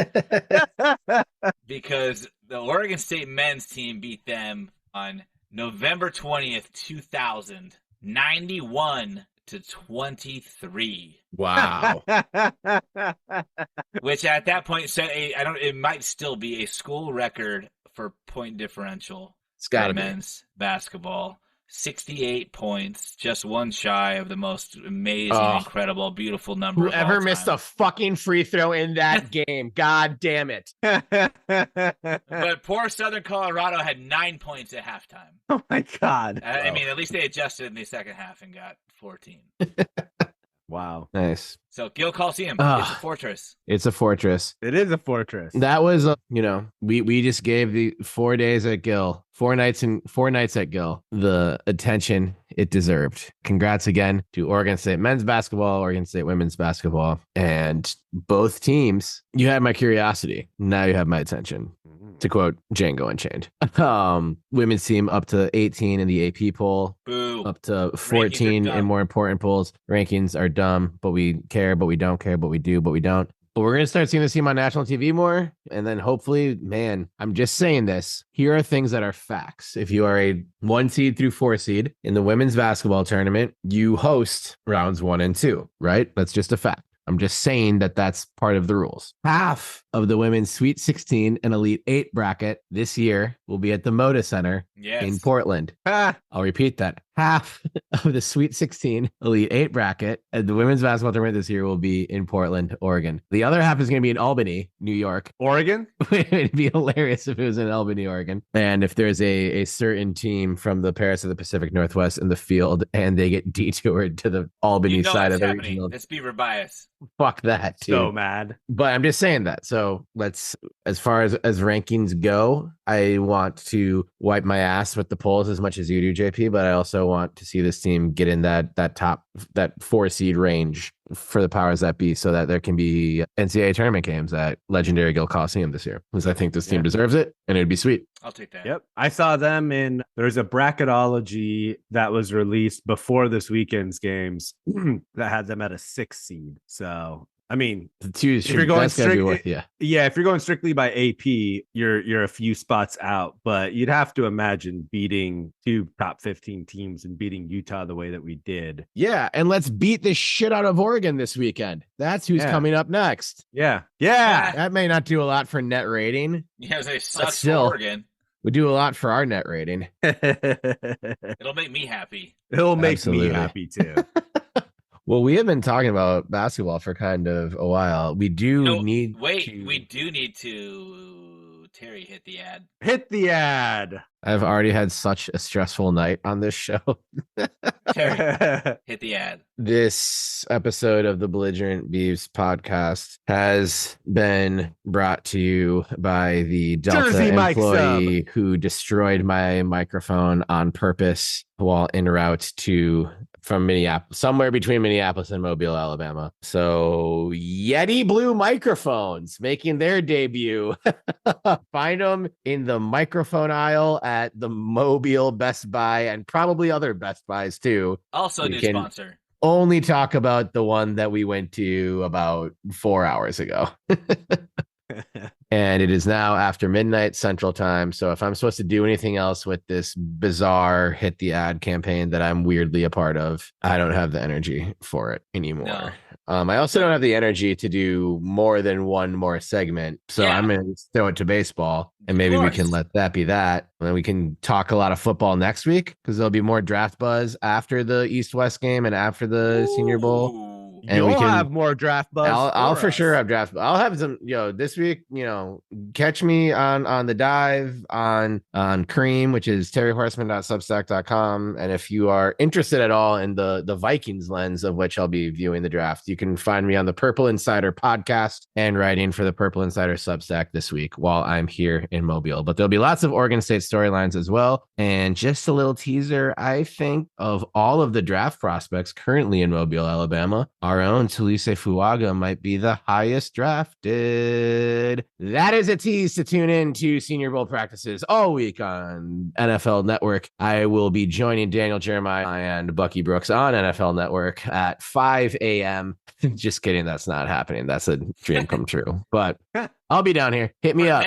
Because the Oregon State men's team beat them on November 20th, 2000, 91-23. Wow. Which at that point said it might still be a school record for point differential. It's gotta be men's basketball. 68 points, just one shy of the most amazing, incredible, beautiful number. Whoever missed a fucking free throw in that game, god damn it. But poor Southern Colorado had 9 points at halftime. Oh my god. I mean, at least they adjusted in the second half and got 14. Wow. Nice. So Gill Coliseum, it's a fortress. It's a fortress. It is a fortress. That was, we just gave the 4 days at Gill, 4 nights at Gill, the attention it deserved. Congrats again to Oregon State men's basketball, Oregon State women's basketball, and both teams. You had my curiosity. Now you have my attention. To quote Django Unchained. Women's team up to 18 in the AP poll. Boo. Up to 14 in more important polls. Rankings are dumb, but we care, but we don't care, but we do, but we don't. But we're going to start seeing this team on national TV more. And then hopefully, man, I'm just saying this. Here are things that are facts. If you are a 1 seed through 4 seed in the women's basketball tournament, you host rounds 1 and 2, right? That's just a fact. I'm just saying that that's part of the rules. Half of the women's Sweet 16 and Elite 8 bracket this year will be at the Moda Center in Portland. I'll repeat that. Half of the Sweet 16 Elite 8 bracket at the women's basketball tournament this year will be in Portland, Oregon. The other half is going to be in Albany, New York. Oregon? It'd be hilarious if it was in Albany, Oregon. And if there's a certain team from the Paris of the Pacific Northwest in the field and they get detoured to the Albany side of the regional. It's Beaver bias. Fuck that, dude. So mad. But I'm just saying that. So let's, as far as rankings go, I want to wipe my ass with the polls as much as you do, JP, but I also want to see this team get in that 4 seed range for the powers that be, so that there can be NCAA tournament games at legendary Gill Coliseum this year, because I think this team deserves it, and it'd be sweet. I'll take that. Yep. I saw them there's a bracketology that was released before this weekend's games that had them at a 6 seed. So I mean, if you're going strictly by AP, you're a few spots out, but you'd have to imagine beating 2 top 15 teams and beating Utah the way that we did. Yeah, and let's beat the shit out of Oregon this weekend. That's who's coming up next. Yeah. That may not do a lot for net rating. Yeah, they suck for Oregon. We do a lot for our net rating. It'll make me happy. It'll make me happy too. Well, we have been talking about basketball for kind of a while. We do need to Terry, hit the ad. Hit the ad. I've already had such a stressful night on this show. Terry, hit the ad. This episode of the Belligerent Beavs podcast has been brought to you by the Delta Jersey Mike employee who destroyed my microphone on purpose while en route from Minneapolis, somewhere between Minneapolis and Mobile, Alabama. So Yeti Blue microphones making their debut. Find them in the microphone aisle at the Mobile Best Buy and probably other Best Buys too. Also a new sponsor. Only talk about the one that we went to about 4 hours ago. And it is now after midnight Central Time. So if I'm supposed to do anything else with this bizarre hit the ad campaign that I'm weirdly a part of, I don't have the energy for it anymore. No. I also don't have the energy to do more than one more segment. So I'm going to throw it to baseball, and maybe we can let that be that. And then we can talk a lot of football next week because there'll be more draft buzz after the East-West game and after the Senior Bowl. And You'll have more draft buzz. I'll for sure have draft. I'll have some, this week, catch me on the dive on Cream, which is terryhorseman.substack.com. And if you are interested at all in the Vikings lens of which I'll be viewing the draft, you can find me on the Purple Insider podcast and writing for the Purple Insider Substack this week while I'm here in Mobile. But there'll be lots of Oregon State storylines as well. And just a little teaser, I think of all of the draft prospects currently in Mobile, Alabama, our own Tulise Fuaga might be the highest drafted. That is a tease to tune in to Senior Bowl practices all week on NFL Network. I will be joining Daniel Jeremiah and Bucky Brooks on NFL Network at 5 a.m. Just kidding. That's not happening. That's a dream come true. But I'll be down here. Hit me up.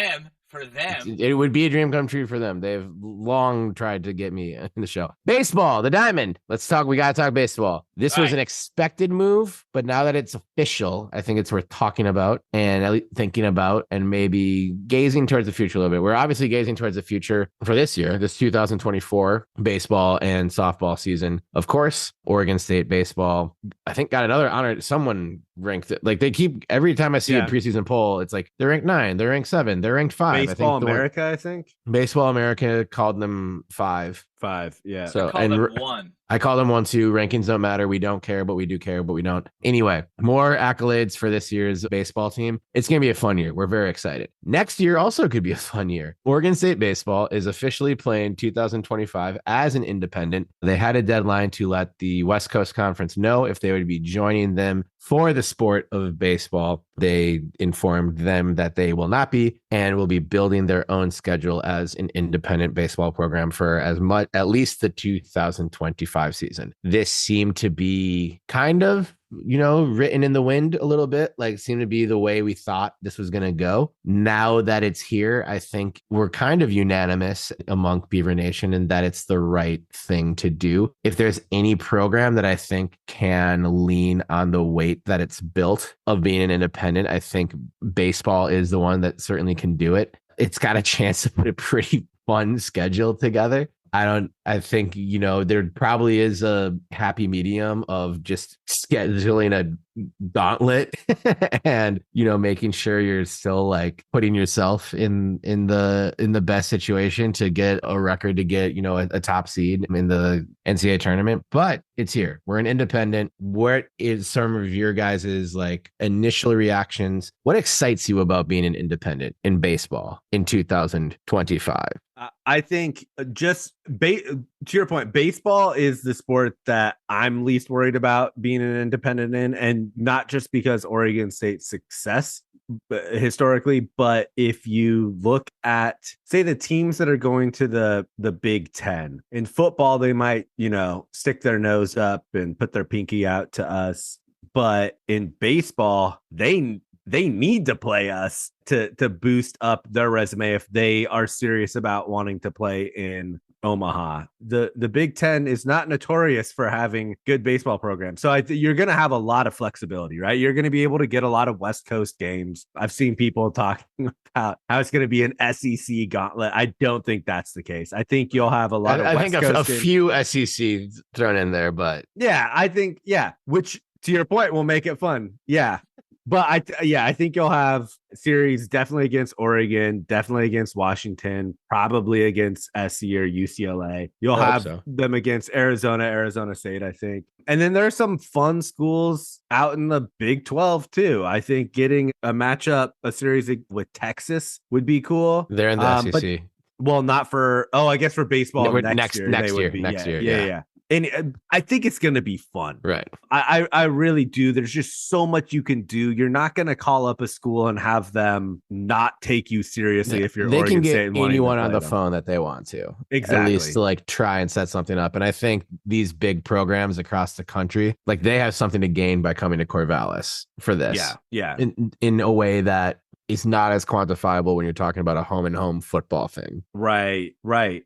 For them. It would be a dream come true for them. They've long tried to get me in the show. Baseball, the Diamond. Let's talk. We got to talk baseball. This was an expected move, but now that it's official, I think it's worth talking about and at least thinking about and maybe gazing towards the future a little bit. We're obviously gazing towards the future for this year, this 2024 baseball and softball season. Of course, Oregon State baseball, I think, got another honor. Someone ranked it. Like they keep, every time I see a preseason poll, it's like they're ranked 9, they're ranked 7, they're ranked 5. Baseball America, I think. Baseball America called them 5. 5, yeah. So I call them 1. I call them 1 too. Rankings don't matter. We don't care, but we do care, but we don't. Anyway, more accolades for this year's baseball team. It's going to be a fun year. We're very excited. Next year also could be a fun year. Oregon State baseball is officially playing 2025 as an independent. They had a deadline to let the West Coast Conference know if they would be joining them for the sport of baseball. They informed them that they will not be and will be building their own schedule as an independent baseball program for at least the 2025 season. This seemed to be kind of, written in the wind a little bit, like seemed to be the way we thought this was going to go. Now that it's here, I think we're kind of unanimous among Beaver Nation in that it's the right thing to do. If there's any program that I think can lean on the weight that it's built of being an independent, I think baseball is the one that certainly can do it. It's got a chance to put a pretty fun schedule together. I think, there probably is a happy medium of just scheduling a gauntlet and, making sure you're still like putting yourself in the best situation to get a record, to get, a top seed in the NCAA tournament. But it's here. We're an independent. What is some of your guys' like initial reactions? What excites you about being an independent in baseball in 2025? I think just to your point, baseball is the sport that I'm least worried about being an independent in, and not just because Oregon State's success historically, but if you look at, say, the teams that are going to the Big Ten in football, they might, stick their nose up and put their pinky out to us. But in baseball, they need to play us to boost up their resume if they are serious about wanting to play in Omaha. The Big Ten is not notorious for having good baseball programs. So you're going to have a lot of flexibility, right? You're going to be able to get a lot of West Coast games. I've seen people talking about how it's going to be an SEC gauntlet. I don't think that's the case. I think you'll have a lot of West Coast a few SEC thrown in there, but yeah, I think, which to your point will make it fun. Yeah. But I think you'll have series definitely against Oregon, definitely against Washington, probably against SC or UCLA. You'll have them against Arizona State, I think. And then there's some fun schools out in the Big 12 too. I think getting a series with Texas would be cool. They're in the SEC. Well, not for I guess for baseball next year. Next year. Yeah. And I think it's going to be fun. Right. I really do. There's just so much you can do. You're not going to call up a school and have them not take you seriously if you're they Oregon can get State and anyone on the phone that they want to. Exactly. At least to like try and set something up. And I think these big programs across the country, like they have something to gain by coming to Corvallis for this. Yeah. In a way that is not as quantifiable when you're talking about a home football thing. Right.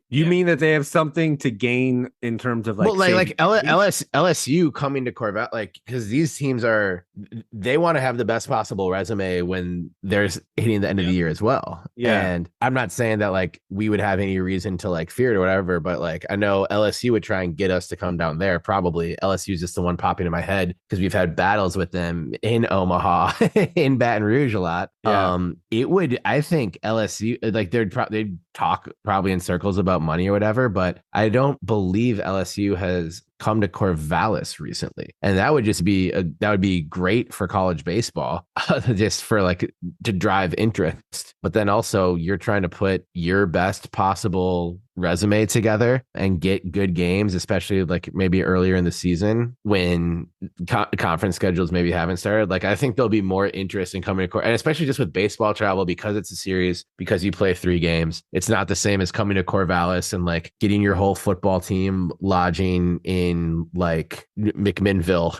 You mean that they have something to gain in terms of LSU coming to Corvallis, like, because these teams they want to have the best possible resume when they're hitting the end of the year as well. Yeah. And I'm not saying that like we would have any reason to like fear it or whatever, but like I know LSU would try and get us to come down there. Probably LSU is just the one popping in my head because we've had battles with them in Omaha, in Baton Rouge a lot. Yeah. It would, I think LSU, like they'd talk probably in circles about money or whatever, but I don't believe LSU has come to Corvallis recently. And that would just be, that would be great for college baseball, just for like to drive interest. But then also you're trying to put your best possible resume together and get good games, especially like maybe earlier in the season when conference schedules maybe haven't started. Like I think there'll be more interest in coming to court, and especially just with baseball travel, because it's a series, because you play 3 games. It's not the same as coming to Corvallis and like getting your whole football team lodging in like McMinnville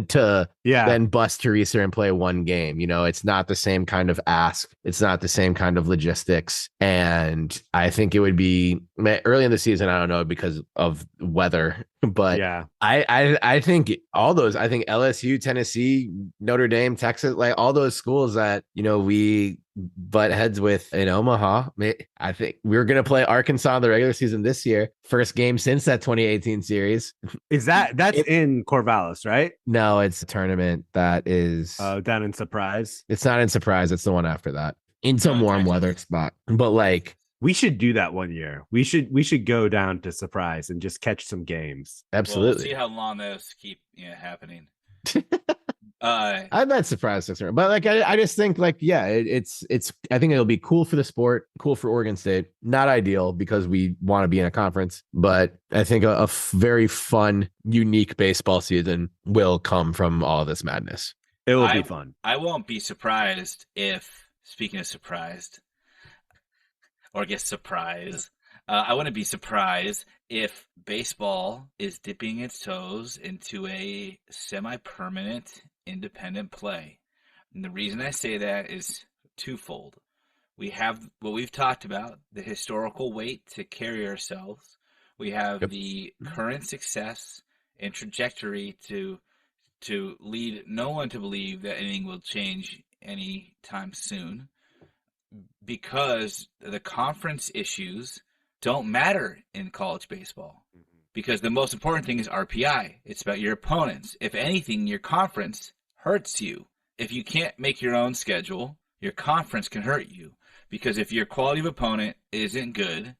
to then bus Teresa and play 1 game. You know, it's not the same kind of ask. It's not the same kind of logistics. And I think it would be early in the season. I don't know, because of weather, but I think all those, I think LSU, Tennessee, Notre Dame, Texas, like all those schools that, you know, we butt heads with in Omaha. I think we're going to play Arkansas in the regular season this year. First game since that 2018 series. That's in Corvallis, right? No, it's a tournament that is down in Surprise. It's not in Surprise. It's the one after that, in some warm weather spot. But like, we should do that one year. We should go down to Surprise and just catch some games. Absolutely. We'll see how long those keep happening. I'm not surprised, but like I just think like it's I think it'll be cool for the sport, cool for Oregon State. Not ideal because we want to be in a conference, but I think a very fun, unique baseball season will come from all of this madness. It will be fun. I won't be surprised if, speaking of surprised, or I guess surprise, I wouldn't be surprised if baseball is dipping its toes into a semi-permanent independent play. And the reason I say that is twofold. We have what we've talked about, the historical weight to carry ourselves. We have the current success and trajectory to lead no one to believe that anything will change anytime soon, because the conference issues don't matter in college baseball. Because the most important thing is RPI. It's about your opponents. If anything, your conference hurts you. If you can't make your own schedule, your conference can hurt you. Because if your quality of opponent isn't good,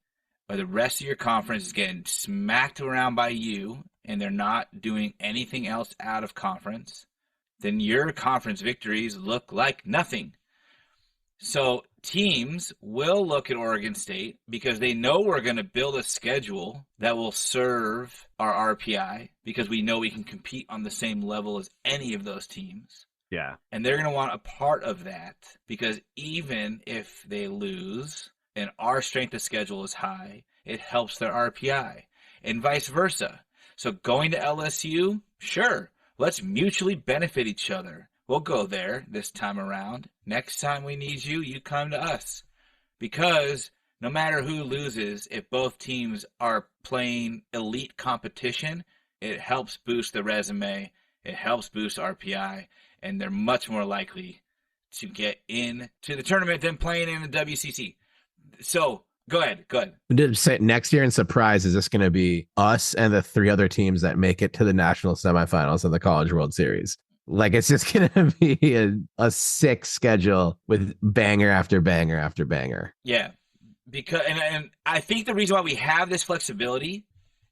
or the rest of your conference is getting smacked around by you, and they're not doing anything else out of conference, then your conference victories look like nothing. So teams will look at Oregon State because they know we're going to build a schedule that will serve our RPI, because we know we can compete on the same level as any of those teams. Yeah. And they're going to want a part of that, because even if they lose and our strength of schedule is high, it helps their RPI, and vice versa. So going to LSU, sure, let's mutually benefit each other. We'll go there this time around. Next time we need you, you come to us. Because no matter who loses, if both teams are playing elite competition, it helps boost the resume, it helps boost RPI, and they're much more likely to get into the tournament than playing in the WCC. So go ahead. Did say next year in Surprise, is this going to be us and the 3 other teams that make it to the national semifinals of the College World Series? Like it's just gonna be a sick schedule with banger after banger after banger. Yeah, because and I think the reason why we have this flexibility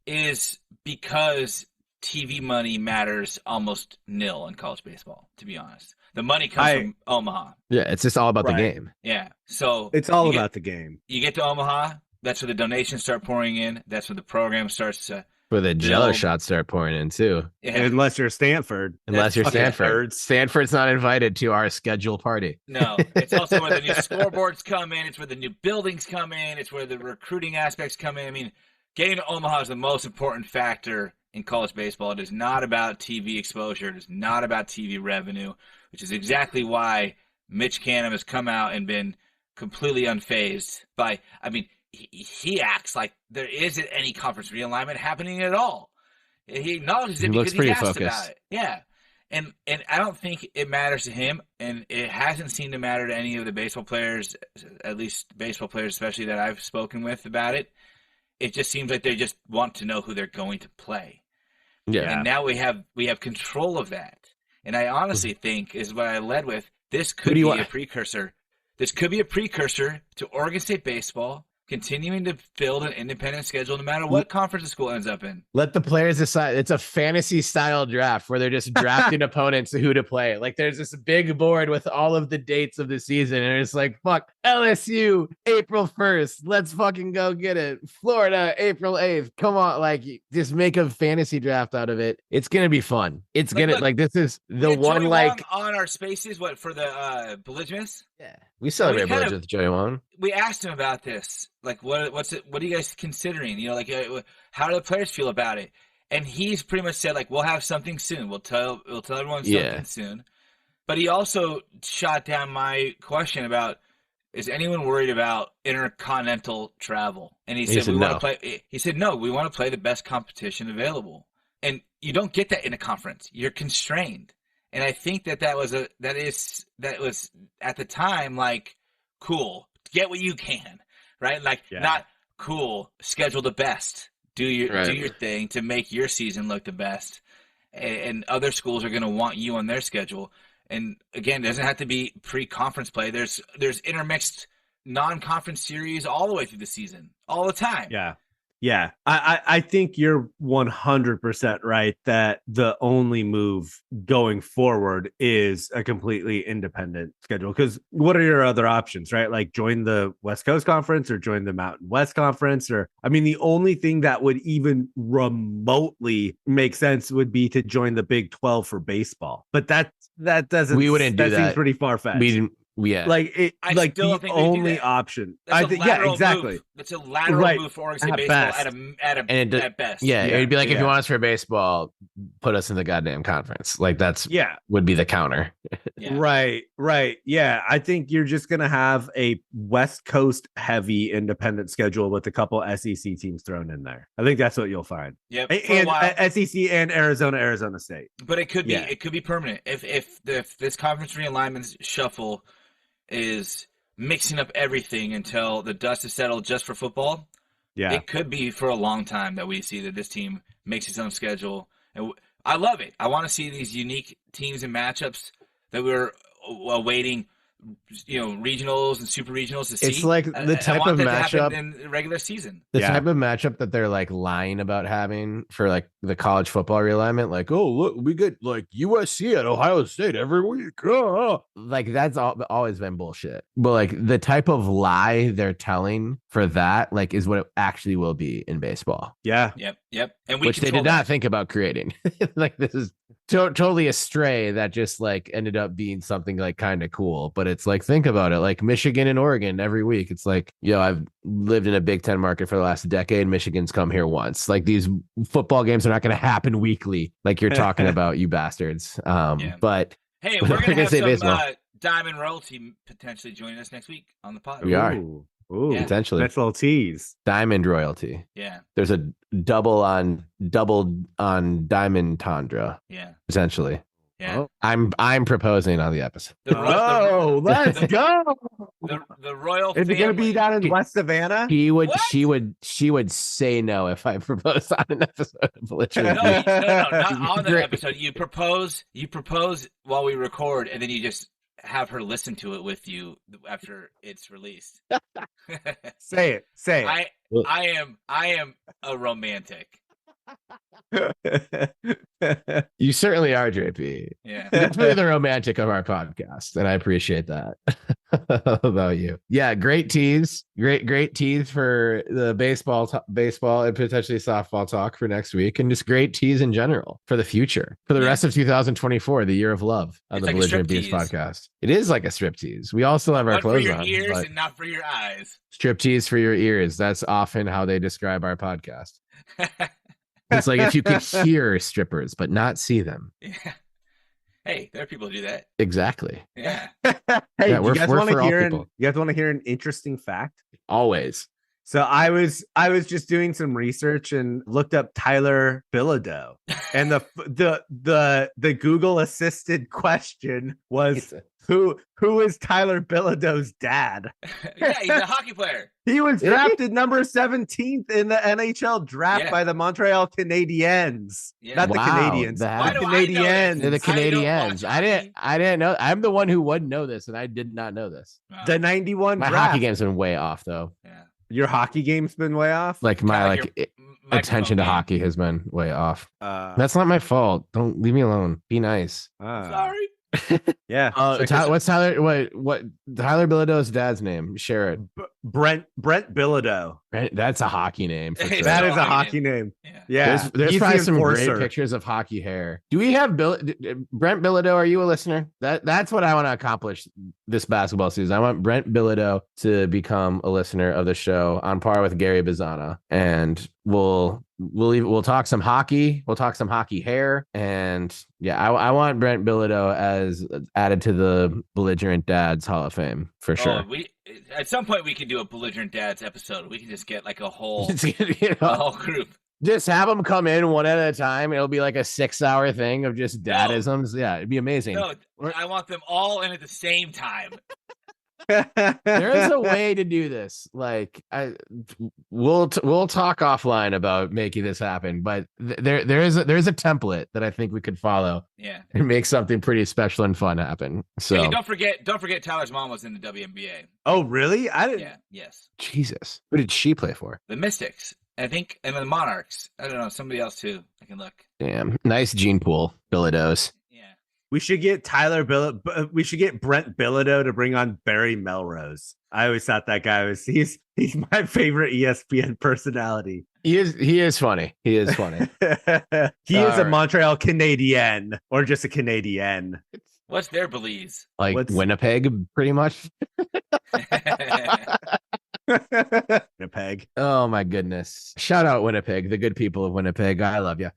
is because TV money matters almost nil in college baseball. To be honest, the money comes from Omaha. Yeah, it's just all about the game. Yeah, so It's all about the game. You get to Omaha, that's where the donations start pouring in. That's where the program starts to. Where the Jello shots start pouring in too. Yeah. Unless you're Stanford. Unless you're Stanford. Stanford's not invited to our scheduled party. No, it's also where the new scoreboards come in. It's where the new buildings come in. It's where the recruiting aspects come in. I mean, getting to Omaha is the most important factor in college baseball. It is not about TV exposure. It is not about TV revenue, which is exactly why Mitch Canham has come out and been completely unfazed by, I mean, he acts like there isn't any conference realignment happening at all. He acknowledges it because he's asked about it. Yeah. And I don't think it matters to him, and it hasn't seemed to matter to any of the baseball players, at least baseball players especially that I've spoken with about it. It just seems like they just want to know who they're going to play. Yeah. And now we have control of that. And I honestly think is what I led with. This could be a precursor. This could be a precursor to Oregon State baseball continuing to build an independent schedule no matter what conference the school ends up in. Let the players decide. It's a fantasy style draft where they're just drafting opponents to who to play. Like there's this big board with all of the dates of the season, and it's like, fuck, LSU, April 1st. Let's fucking go get it. Florida, April 8th. Come on, like just make a fantasy draft out of it. It's gonna be fun. It's gonna like this is the one like on our spaces. What for the Belligerents? Yeah, we celebrate Belligerents with Joey Wan. We asked him about this. Like, what's it? What are you guys considering? You know, like, how do the players feel about it? And he's pretty much said, like, we'll have something soon. We'll tell everyone something soon. But he also shot down my question about, is anyone worried about intercontinental travel? And he said we want to play. He said no, we want to play the best competition available. And you don't get that in a conference. You're constrained. And I think that was at the time like cool. Get what you can, right? Like not cool. Schedule the best. Do your thing to make your season look the best. And other schools are going to want you on their schedule. And again, it doesn't have to be pre-conference play. There's intermixed non-conference series all the way through the season, all the time. Yeah. I think you're 100% right that the only move going forward is a completely independent schedule. Because what are your other options, right? Like join the West Coast Conference or join the Mountain West Conference. Or, I mean, the only thing that would even remotely make sense would be to join the Big 12 for baseball. But that doesn't. We wouldn't do that. That seems pretty far-fetched. Like it, like the only option. I think, exactly. It's a lateral move for Oregon State baseball at best. Yeah, it would be like if you want us for baseball, put us in the goddamn conference. Like that's would be the counter. Right. Yeah, I think you're just gonna have a West Coast heavy independent schedule with a couple SEC teams thrown in there. I think that's what you'll find. Yep, and SEC and Arizona State. But it could be permanent if this conference realignment shuffle is mixing up everything until the dust is settled just for football. Yeah, it could be for a long time that we see that this team makes its own schedule, and I love it. I want to see these unique teams and matchups that we're awaiting, regionals and super regionals to see. It's like the type of matchup in the regular season. The type of matchup that they're like lying about having for like the college football realignment. Like, oh, look, we get like USC at Ohio State every week. Oh. Like that's always been bullshit. But like the type of lie they're telling for that, like, is what it actually will be in baseball. Yeah. Yep. And which they did not think about creating. Like this is totally a stray that just like ended up being something like kind of cool. But it's like, think about it, like Michigan and Oregon every week. It's like, I've lived in a Big Ten market for the last decade. Michigan's come here once. Like these football games are not going to happen weekly, like you're talking about, you bastards. But hey, we're going to have some Diamond Royalty potentially joining us next week on the pod. We are. Ooh, potentially. That's a little tease. Diamond Royalty. Yeah. There's a double on Diamond Tundra. Yeah. Potentially. Yeah. I'm proposing on the episode. Let's go. The royal Is it going to be family. down in West Savannah? She would say no if I proposed on an episode of Belligerent. No, not on the episode. You propose while we record, and then you just have her listen to it with you after it's released. Say it. I am a romantic. You certainly are, JP. Yeah. Definitely the romantic of our podcast, and I appreciate that. About you. Yeah, great tease. Great tease for the baseball and potentially softball talk for next week, and just great tease in general for the future, for the rest of 2024, the year of love on the Belligerent Beast podcast. It is like a strip tease. We also have our clothes on. For your ears and not for your eyes. Strip tease for your ears. That's often how they describe our podcast. It's like if you could hear strippers but not see them. Yeah. Hey, there are people who do that. Exactly. Yeah. Hey, Yeah, you guys want people. to hear an interesting fact? Always. So I was just doing some research and looked up Tyler Bilodeau, and the Google assisted question was who is Tyler Bilodeau's dad? Yeah, he's a hockey player. He was drafted number 17th in the NHL draft by the Montreal Canadiens. Yeah. Not the Canadians. The Canadiens. They're the Canadiens. I didn't know. I'm the one who wouldn't know this, and I did not know this. Wow. The 91 My draft. hockey game's been way off, though. Yeah. Your hockey game's been way off. Like my Kinda attention to game. hockey has been way off. Uh, That's not my fault. Don't leave me alone. Be nice. Sorry. Yeah. What's Tyler? What Tyler Bilodeau's dad's name? Share it. Brent Bilodeau. That's a hockey name. For sure. That is a hockey hockey name. Yeah. Yeah. There's He's probably the some great enforcer. pictures of hockey hair. Do we have Brent Bilodeau? Are you a listener? That's what I want to accomplish this basketball season. I want Brent Bilodeau to become a listener of the show on par with Gary Bazana, and we'll talk some hockey. We'll talk some hockey hair, and yeah, I want Brent Bilodeau as added to the Belligerent Dads Hall of Fame for sure. At some point we could do a Belligerent Dads episode. We can just get like a whole You a know, whole group. just have them come in one at a time. It'll be like a 6-hour thing of just dadisms. Yeah, it'd be amazing. No, I want them all in at the same time. There is a way to do this. Like we'll talk offline about making this happen, but there's a template that I think we could follow. Yeah. And make something pretty special and fun happen. So Hey, don't forget Tyler's mom was in the WNBA. Oh, really? I didn't. Yeah. Yes. Jesus, who did she play for? The Mystics, I think, and the Monarchs. I don't know, somebody else too. I can look. Damn, nice gene pool, Bilodeau's. We should get we should get Brent Bilodeau to bring on Barry Melrose. I always thought that guy he's my favorite ESPN personality. He is funny. He is funny. He is a Montreal Canadien or just a Canadian. What's their Belize? Like Winnipeg, pretty much. Winnipeg. Oh my goodness. Shout out Winnipeg, the good people of Winnipeg. I love you.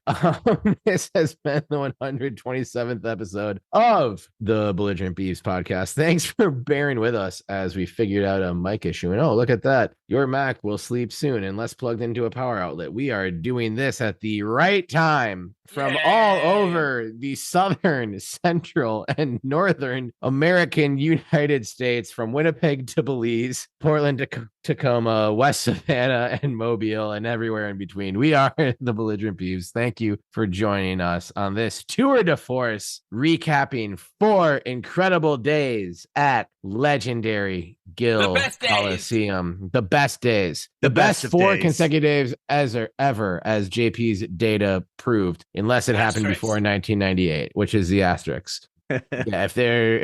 This has been the 127th episode of the Belligerent Beefs podcast. Thanks for bearing with us as we figured out a mic issue. And oh, look at that. Your Mac will sleep soon unless plugged into a power outlet. We are doing this at the right time from all over the southern, central, and northern American United States, from Winnipeg to Belize, Portland to Tacoma, West Savannah, and Mobile, and everywhere in between. We are the Belligerent Beeves. Thank you for joining us on this tour de force, recapping 4 incredible days at legendary Gill Coliseum. The best days. The best 4 consecutive as ever, as JP's data proved, unless it happened before 1998, which is the asterisk. Yeah, if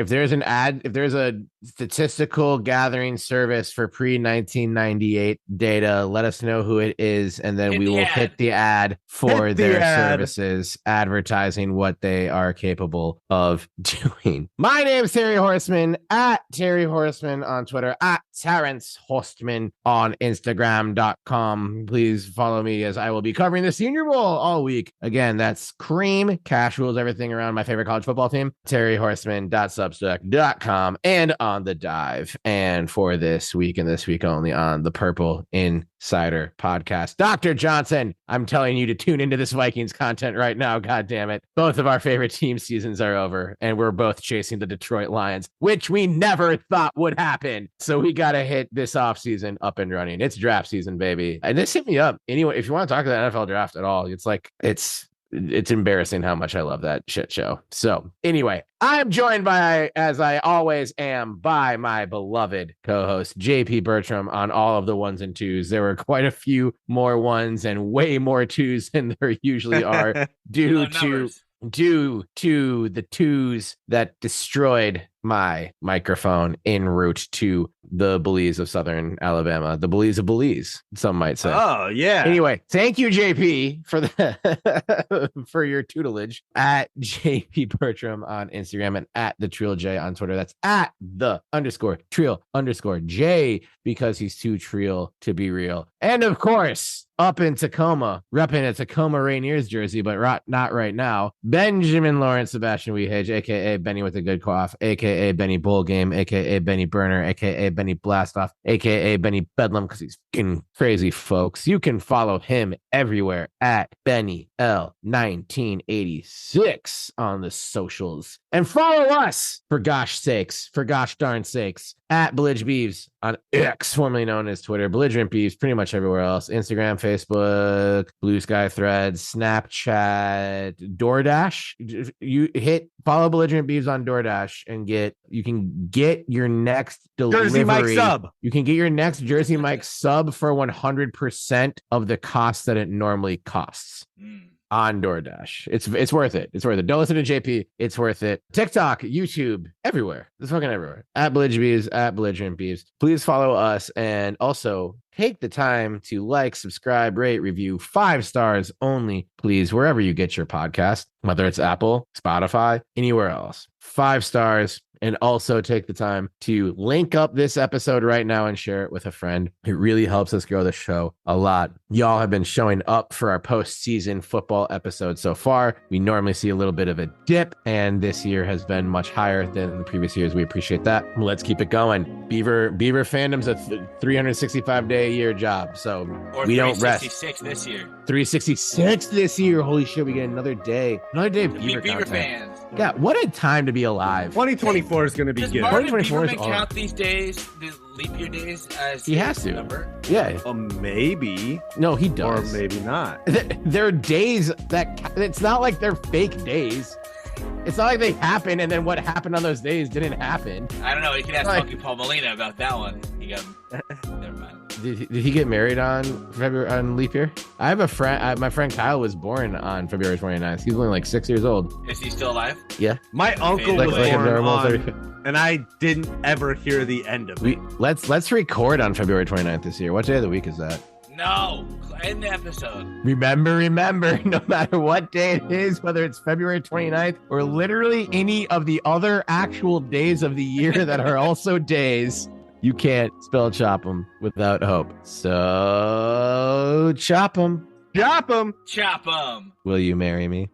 there's a statistical gathering service for pre-1998 data, let us know who it is, and then we will hit the ad for their services, advertising what they are capable of doing. My name is Terry Horseman, at Terry Horseman on Twitter, at Terrence Horstman on Instagram.com. Please follow me as I will be covering the Senior Bowl all week. Again, that's cream, casuals, everything around my favorite college football team. terryhorseman.substack.com and on the dive. And for this week and this week only on the Purple Insider podcast, Dr. Johnson, I'm telling you to tune into this Vikings content right now. God damn it. Both of our favorite team seasons are over, and we're both chasing the Detroit Lions, which we never thought would happen. So we got to hit this offseason up and running. It's draft season, baby. And just hit me up. Anyway, if you want to talk to the NFL draft at all, it's like, it's embarrassing how much I love that shit show. So anyway, I'm joined by, as I always am, by my beloved co-host, JP Bertram, on all of the ones and twos. There were quite a few more ones and way more twos than there usually are due to the twos that destroyed my microphone en route to the Belize of Southern Alabama, the Belize of Belize, some might say. Oh, yeah. Anyway, thank you, JP, for the for your tutelage at JP Bertram on Instagram and at the Trill J on Twitter. That's at the _Trill_J because he's too Trill to be real. And of course, up in Tacoma, repping a Tacoma Rainiers jersey, but not right now, Benjamin Lawrence Sebastian Weehage, a.k.a. Benny with a good cough, a.k.a. Benny Bull Game, a.k.a. Benny Burner, a.k.a. Benny Blastoff, a.k.a. Benny Bedlam, because he's fucking crazy, folks. You can follow him everywhere at Benny L1986 on the socials. And follow us, for gosh darn sakes, at Belligerent Beeves on X, formerly known as Twitter, Belligerent Beeves, pretty much everywhere else. Instagram, Facebook, Blue Sky Threads, Snapchat, DoorDash. You hit follow Belligerent Beeves on DoorDash and you can get your next delivery. Jersey Mike sub. You can get your next Jersey Mike sub for 100% of the cost that it normally costs. On DoorDash. It's worth it. It's worth it. Don't listen to JP. It's worth it. TikTok, YouTube, everywhere. It's fucking everywhere. At Belligerent Beeves, at Belligerent Beeves. Please follow us and also take the time to like, subscribe, rate, review 5 stars only, please, wherever you get your podcast, whether it's Apple, Spotify, anywhere else. 5 stars. And also take the time to link up this episode right now and share it with a friend. It really helps us grow the show a lot. Y'all have been showing up for our postseason football episode so far. We normally see a little bit of a dip, and this year has been much higher than the previous years. We appreciate that. Let's keep it going. Beaver fandom's a 365-day-a-year job, so we don't rest. 366 this year. 366 this year. Holy shit, we get another day. Another day of Beaver fans. Yeah, what a time to be alive. 2024 is going to be good. 2024 is count these days, the leap year days, as he has to. Number? Yeah. Maybe. No, he does. Or maybe not. There are days that it's not like they're fake days. It's not like they happen and then what happened on those days didn't happen. I don't know. You can ask Funky Paul Molina about that one. He got never mind. Did he get married on leap year? I have a friend. My friend Kyle was born on February 29th. He's only like 6 years old. Is he still alive? Yeah. My uncle was born on, and I didn't ever hear the end of it. Let's record on February 29th this year. What day of the week is that? No, end the episode. Remember, no matter what day it is, whether it's February 29th or literally any of the other actual days of the year that are also days, you can't spell chop 'em without hope. So chop 'em. Chop 'em. Chop 'em. Will you marry me?